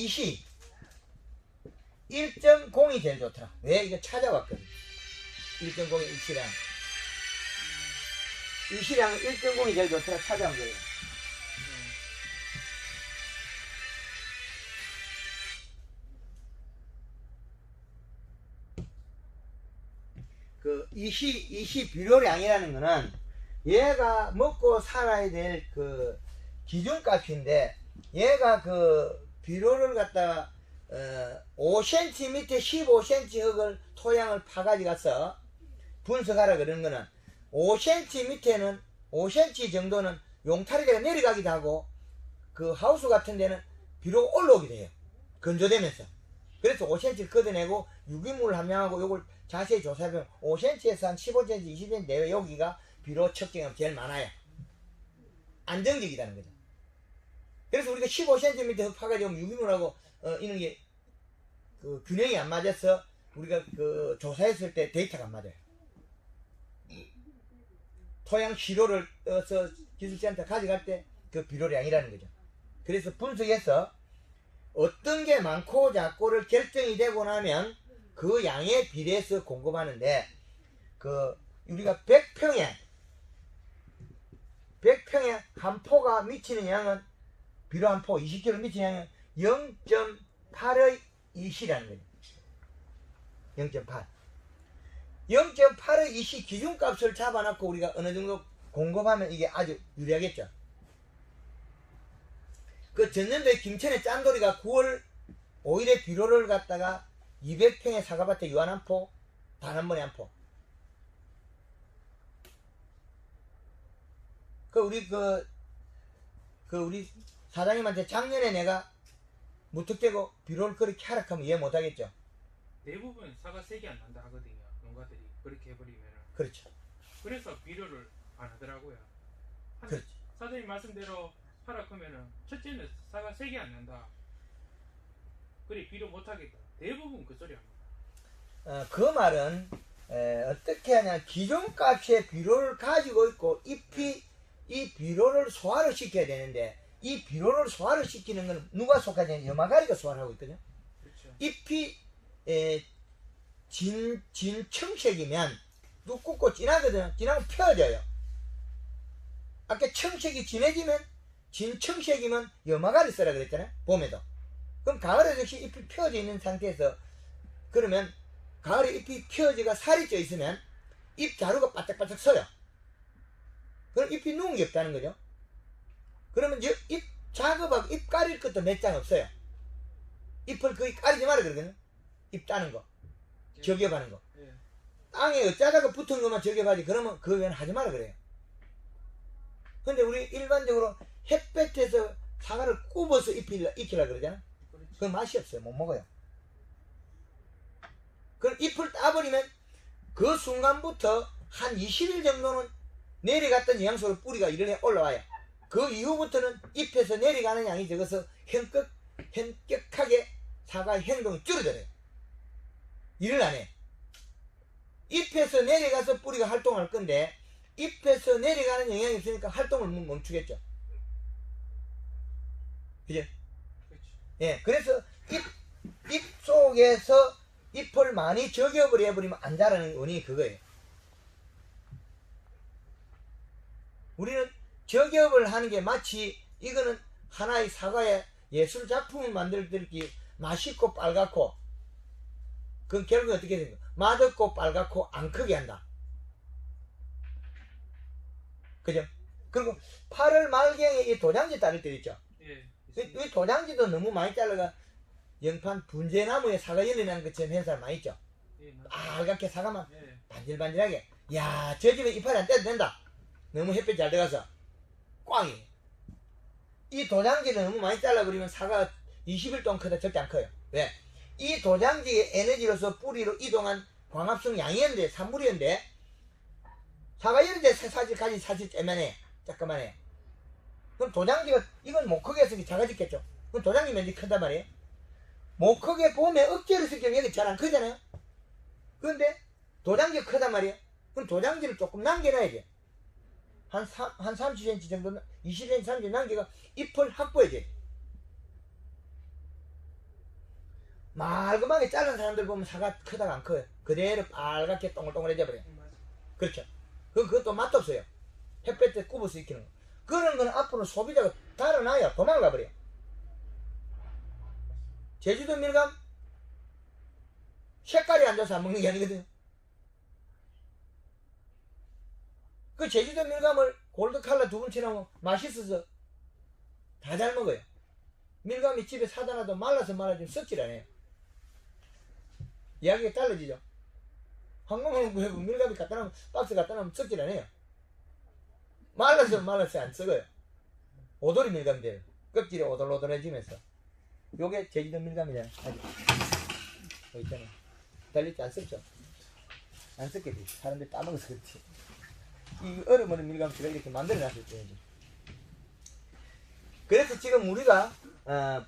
A: 1.0이 제일 좋더라. 왜? 이거 찾아봤거든. 1.0의 일시량. 일시량은 1.0이 제일 좋더라. 찾아온 거예요. 그 이시 비료량이라는 거는 얘가 먹고 살아야 될 그 기준값인데, 얘가 그 비료를 갖다가 5cm, 15cm 흙을 토양을 파가지고 가서 분석하라 그러는 거는 5cm 밑에는 5cm 정도는 용타리가 내려가기도 하고 그 하우스 같은 데는 비료가 올라오기도 해요. 건조되면서. 그래서 5cm를 걷어내고 유기물 함량하고 요걸 자세히 조사해보면 5cm에서 한 15cm, 20cm 내외 여기가 비료 척경이 제일 많아요. 안정적이라는 거죠. 그래서 우리가 15cm 흙 파가지고 유기물하고 이런 게 그 균형이 안 맞아서 우리가 그 조사했을 때 데이터가 안 맞아요. 토양 시료를 떠서 기술센터 가져갈 때 그 비료량이라는 거죠. 그래서 분석해서 어떤 게 많고 작고를 결정이 되고 나면 그 양에 비례해서 공급하는데, 그 우리가 100평에 한 포가 미치는 양은, 비료 한 포 20kg 미치는 양은 0.8의 이시라는 거죠. 0.8. 0.8의 이시 기준값을 잡아놓고 우리가 어느 정도 공급하면 이게 아주 유리하겠죠. 그 전년도에 김천의 짠돌이가 9월 5일에 비료를 갖다가 200평의 사과밭에 유한 한 포, 단 한 번에 한 포. 우리 사장님한테 작년에 내가 무턱대고 비료를 그렇게 하락하면 이해 못하겠죠.
B: 대부분 사과 색이 안 난다 하거든요. 농가들이 그렇게 해버리면은.
A: 그렇죠.
B: 그래서 비료를 안 하더라고요.
A: 그렇죠.
B: 사장님 말씀대로 하락하면은 첫째는 사과 색이 안 난다. 그래 비료 못 하겠다. 대부분 그 소리 합니다.
A: 그 말은 어떻게 하냐, 기존값의 비료를 가지고 있고 잎이 이 비료를 소화를 시켜야 되는데, 이 비료를 소화를 시키는 건 누가 속하냐면 염화가리가 소화를 하고 있거든요.
B: 그렇죠.
A: 잎이 진청색이면 두껍고 진하거든요. 진하면 펴져요. 아까 청색이 진해지면, 진청색이면 염화가리 쓰라 그랬잖아요. 봄에도. 그럼 가을에 역시 잎이 펴져 있는 상태에서, 그러면 가을에 잎이 펴져가 살이 쪄 있으면 잎 자루가 바짝바짝 서요. 그럼 잎이 누운 게 없다는 거죠. 그러면 잎 작업하고 잎 가릴 것도 몇 장 없어요. 잎을 거의 가리지 마라 그러거든요. 잎 따는 거, 저격하는 거.
B: 예.
A: 땅에 어쩌다가 붙은 것만 저격하지, 그러면 그 외에는 하지 마라 그래요. 근데 우리 일반적으로 햇볕에서 사과를 굽어서 익히려 그러잖아.
B: 그렇죠.
A: 그건 맛이 없어요. 못 먹어요. 그럼 잎을 따버리면 그 순간부터 한 20일 정도는 내려갔던 영양소를 뿌리가 이런에 올라와요. 그 이후부터는 잎에서 내려가는 양이 적어서 현격하게 사과의 행동이 줄어들어요. 일을 안 해. 잎에서 내려가서 뿌리가 활동할 건데, 잎에서 내려가는 영향이 없으니까 활동을 멈추겠죠. 그죠?
B: 그렇죠.
A: 예, 그래서 잎 속에서 잎을 많이 저격을 해버리면 안 자라는 원인이 그거예요. 우리는 저격을 하는 게 마치 이거는 하나의 사과의 예술 작품을 만들기 맛있고 빨갛고, 그건 결국 어떻게 되는 거야? 맛없고 빨갛고 안 크게 한다. 그죠? 그리고 8월 말경에 이 도장지 따를 때 있죠.
B: 예.
A: 이 도장지도 너무 많이 잘라가 영판 분재나무에 사과 열리 나는 것처럼 해서 많이 있죠.
B: 예.
A: 빨갛게 사과만
B: 예.
A: 반질반질하게. 야, 저 집에 이파리 안 떼도 된다. 너무 햇볕 잘 들어가서 꽝이. 이 도장지를 너무 많이 잘라버리면 사과가 20일 동안 커도 절대 안 커요. 왜? 도장지의 에너지로서 뿌리로 이동한 광합성 양이었는데, 산물이었는데, 사과 이런 데 사실 가진 사실 때문에, 잠깐만요. 그럼 도장지가, 이건 못 크게 했으니 작아졌겠죠? 그럼 도장지 면적이 큰단 말이에요. 못 크게 보면 억지로 쓰기면 여기 잘 안 크잖아요? 그런데 도장지가 크단 말이에요. 그럼 도장지를 조금 남겨놔야지. 한 30cm 정도, 20cm, 30cm 남겨가 잎을 확보해야지. 말끔하게 자른 사람들 보면 사과 크다가 안 커요. 그대로 빨갛게 동글동글해져 버려요. 그렇죠. 그것도 맛도 없어요. 햇볕에 굽어서 익히는 거. 그런 건 앞으로 소비자가 달아놔야 도망가 버려요. 제주도 밀감 색깔이 안 좋아서 안 먹는 게 아니거든요. 그 제주도 밀감을 골드 칼라 두 번 칠하면 맛있어서 다 잘 먹어요. 밀감이 집에 사다 놔도 말라서 말아지면 썩질 않아요. 이야기가 달라지죠. 한국은 밀감이 갖다 놓으면, 박스 갖다 놓으면 썩질 않아요. 말라서 안 썩어요. 오돌이 밀감이 돼요. 껍질이 오돌오돌해지면서. 요게 제주도 밀감이잖아요. 아직. 여기 있잖아요. 달릴 때 안 썩죠? 안 썩겠지. 사람들이 따먹어서 그렇지. 이 얼음을 밀감 제가 이렇게 만들어 놨을 때지. 그래서 지금 우리가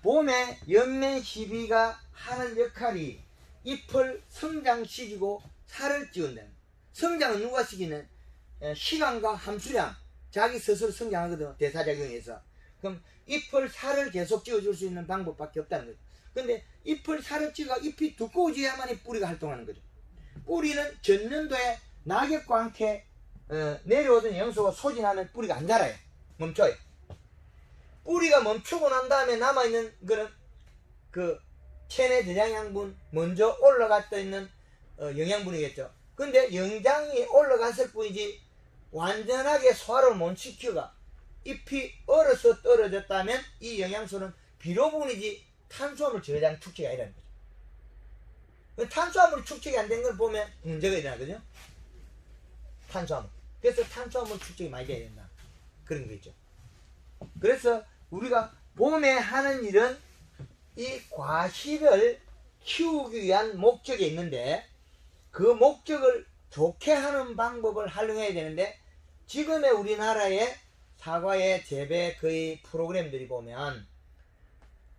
A: 봄에 연면 시비가 하는 역할이 잎을 성장시키고 살을 찌운다는. 성장은 누가 시키는? 시간과 함수량. 자기 스스로 성장하거든. 대사작용에서. 그럼 잎을 살을 계속 찌워줄 수 있는 방법밖에 없다는 거죠. 근데 잎을 살을 찌가 잎이 두꺼워져야만이 뿌리가 활동하는 거죠. 뿌리는 전년도에 낙엽과 함께 내려오던 영소가 소진하면 뿌리가 안 자라요. 멈춰요. 뿌리가 멈추고 난 다음에 남아있는 거는 그 체내 저장양분 먼저 올라갔다 있는 영양분이겠죠. 근데 영장이 올라갔을 뿐이지 완전하게 소화를 못 시켜가 잎이 얼어서 떨어졌다면 이 영양소는 비료분이지 탄수화물 저장 축적이 아니라는 거죠. 탄수화물이 축적이 안 된 걸 보면 문제가 일어나거든요. 탄수화물. 그래서 탄수화물 축적이 많이 돼야 된다. 그런 게 있죠. 그래서 우리가 봄에 하는 일은 이 과실을 키우기 위한 목적이 있는데 그 목적을 좋게 하는 방법을 활용해야 되는데 지금의 우리나라의 사과의 재배 거의 프로그램들이 보면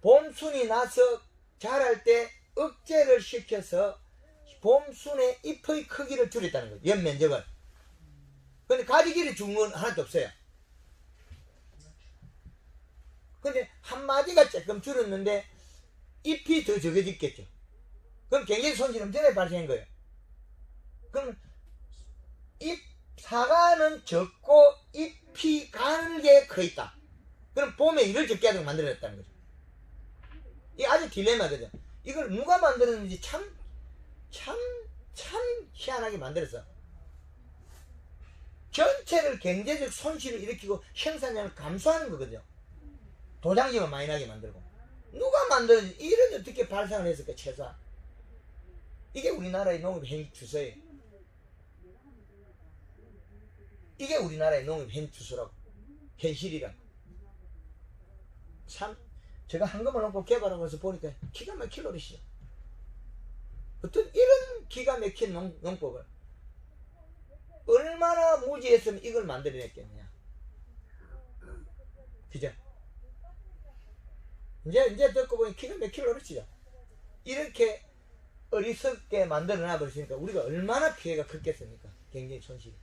A: 봄순이 나서 자랄 때 억제를 시켜서 봄순의 잎의 크기를 줄였다는 거예요. 연면적을. 근데 가지 길이 준 건 하나도 없어요. 근데 한 마디가 조금 줄었는데 잎이 더 적어졌겠죠. 그럼 굉장히 손실 엄청나게 발생한 거예요. 그럼 사과는 적고 잎이 가늘게 커 있다. 그럼 봄에 이를 적게 하도록 만들어냈다는 거죠. 이게 아주 딜레마거든. 이걸 누가 만들었는지 참 희한하게 만들었어. 전체를 경제적 손실을 일으키고 생산량을 감소하는 거거든요. 도장지만 많이 나게 만들고. 누가 만들었는지 이런 어떻게 발상을 했을까 최소한. 이게 우리나라의 농업 행 주소예요. 이게 우리나라의 농업 행 주소라고. 현실이라고. 참 제가 한금을 놓고 개발하고 해서 보니까 기가 막힐 노릇이죠. 어떤 이런 기가 막힌 농법을 얼마나 무지했으면 이걸 만들어냈겠느냐. 그죠? 이제 듣고 보니 기가 막힐 노릇이죠. 이렇게 어리석게 만들어놔 버리니까 우리가 얼마나 피해가 컸겠습니까? 굉장히 손실이.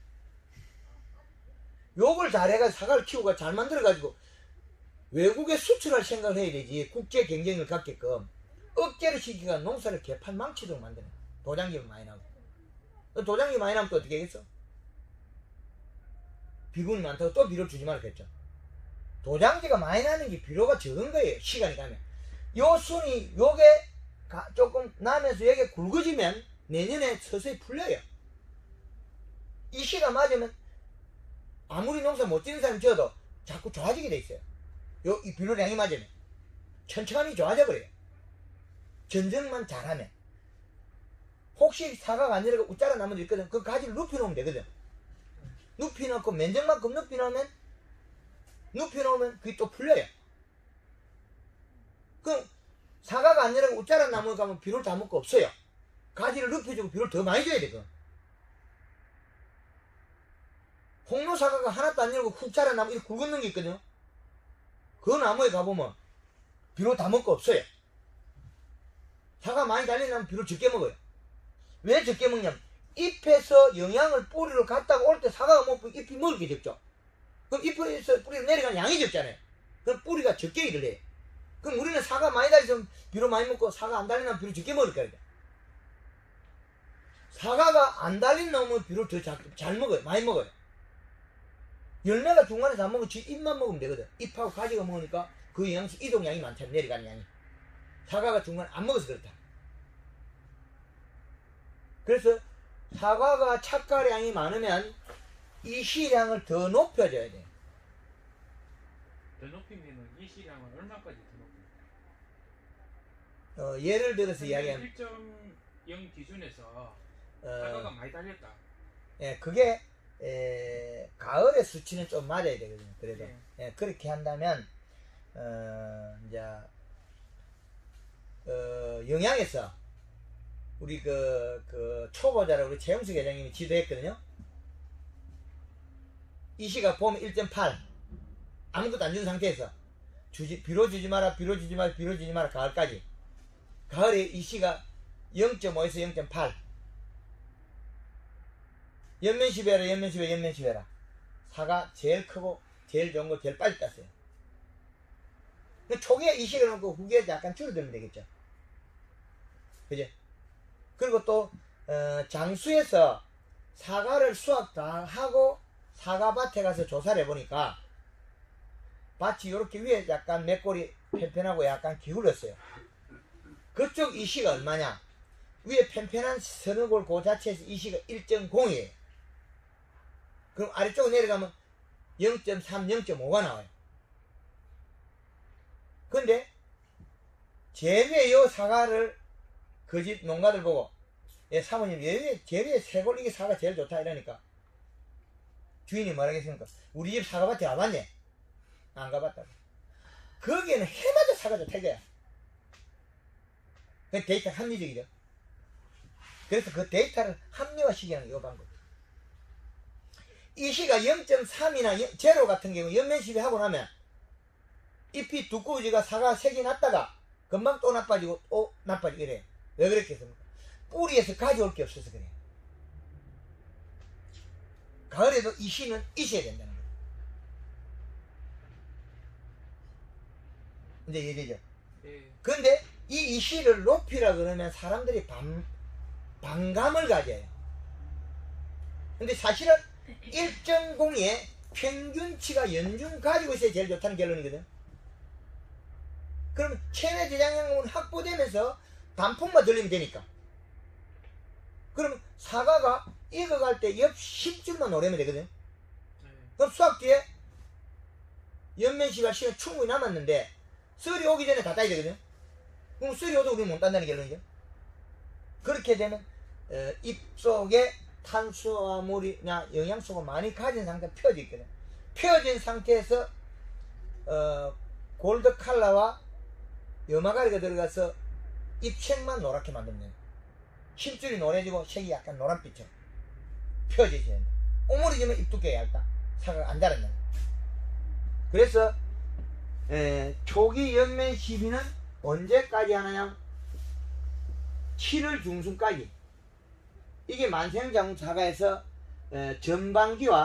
A: 욕을 잘해가지고 사과를 키우고 잘 만들어가지고 외국에 수출할 생각을 해야 되지. 국제 경쟁을 갖게끔 억제를 시키가 농사를 개판 망치도록 만드는 거야. 도장기를 많이 나고. 도장기 많이 나면 또 어떻게 하겠어? 비군이 많다고 또 비료 주지 말겠죠. 도장기가 많이 나는 게 비료가 적은 거예요. 시간이 가면. 요 순이 요게 조금 나면서 여기 굵어지면 내년에 서서히 풀려요. 이 시가 맞으면 아무리 농사 못 짓는 사람이 지어도 자꾸 좋아지게 돼 있어요. 이 비료량이 맞으면 천천히 좋아져 버려요. 전쟁만 잘하면. 혹시 사과가 안 내려가 웃자라 나무도 있거든. 그 가지를 눕혀놓으면 되거든. 눕혀놓고 면적만큼 눕혀놓으면 그게 또 풀려요. 그럼 사과가 안 내려가고 웃자란 나무에 가면 비료를 다 먹고 없어요. 가지를 높여주고 비료를 더 많이 줘야 돼. 그 홍로 사과가 하나도 안 내려고 훅 자란 나무 이렇게 굵은 게 있거든요. 그 나무에 가보면 비료 다 먹고 없어요. 사과 많이 달린 나무 비료 적게 먹어요. 왜 적게 먹냐면 잎에서 영양을 뿌리로 갖다가 올 때 사과가 먹고 잎이 먹을 게 적죠. 그럼 잎에서 뿌리로 내려가는 양이 적잖아요. 그럼 뿌리가 적게 일을 해요. 그럼 우리는 사과 많이 달리면 비료 많이 먹고 사과 안 달린 나무 비료 적게 먹을 거야. 사과가 안 달린 나무는 비료 더 잘 먹어요. 많이 먹어요. 열매가 중간에 다 먹으면 지 잎만 먹으면 되거든. 잎하고 가지가 먹으니까 그 영양소 이동량이 많잖아. 내려가는 양이. 사과가 중간에 안 먹어서 그렇다. 그래서 사과가 착가량이 많으면 이 시량을 더 높여줘야 돼.
B: 더 높이면은 이 시량은 얼마까지 더 높여요?
A: 예를 들어서 이야기하면
B: 1.0 기준에서 사과가 많이 달렸다.
A: 예, 그게 가을의 수치는 좀 맞아야 되거든요. 그래도
B: 네.
A: 예, 그렇게 한다면 이제 영양에서 우리 그 초보자를 우리 최영수 회장님이 지도했거든요. 이 시가 보면 1.8 아무것도 안 준 상태에서 비료 주지 마라, 비료 주지 마라, 비료 주지 마라 가을까지. 가을에 이 시가 0.5에서 0.8 연면시배라, 연면시배, 연면시배라. 사과 제일 크고 제일 좋은 거 제일 빨리 땄어요. 초기에 이 시가 놓고 후기에 약간 줄어들면 되겠죠. 그죠? 그리고 또 장수에서 사과를 수확 다 하고 사과밭에 가서 조사를 해보니까 밭이 이렇게 위에 약간 맥골이 편편하고 약간 기울었어요. 그쪽 이 시가 얼마냐? 위에 편편한 서너골 그 자체에서 이 시가 1.0이에요. 그럼 아래쪽으로 내려가면 0.3, 0.5가 나와요. 근데 제위에 요 사과를 그 집 농가들 보고 사모님 제위에 세골 이게 사과 제일 좋다 이러니까 주인이 뭐라겠습니까? 우리 집 사과밭에 와봤네? 안 가봤다고. 거기에는 해마다 사과 좋다 이거야. 그 데이터 합리적이죠. 그래서 그 데이터를 합리화시키는 이 방법. 이 시가 0.3이나 제로 같은 경우 연면시비 하고 나면 잎이 두꺼워지가 사과 색이 났다가 금방 또 나빠지고 또 나빠지고 이래요. 왜 그렇게 했습니까? 뿌리에서 가져올 게 없어서 그래요. 가을에도 이 시는 있어야 된다는 거예요. 이제 이해되죠?
B: 예.
A: 근데 이 시를 높이라 그러면 사람들이 반감을 가져요. 근데 사실은 1.0의 평균치가 연중 가지고 있어야 제일 좋다는 결론이거든. 그러면 체내 저장량은 확보되면서 단풍만 들리면 되니까. 그러면 사과가 익어갈 때 옆 10줄만 노래면 되거든.
B: 예.
A: 그럼 수확 뒤에 연면시가 시간 충분히 남았는데 썰이 오기 전에 다 따야 되거든. 그럼 썰이 오도 우리는 못 딴다는 결론이죠. 그렇게 되면 잎 속에 탄수화물이나 영양소가 많이 가진 상태에 펴져 있거든. 펴진 상태에서 골드 칼라와 염화가리가 들어가서 잎색만 노랗게 만듭니다. 힘줄이 노래지고 색이 약간 노란빛처럼 펴져 있어야 된다. 오므려지면 잎 두께가 얇다. 사과가 안 자란다. 그래서 초기 연면 시비는 언제까지 하느냐? 7월 중순까지. 이게 만생자궁 사과에서 전반기와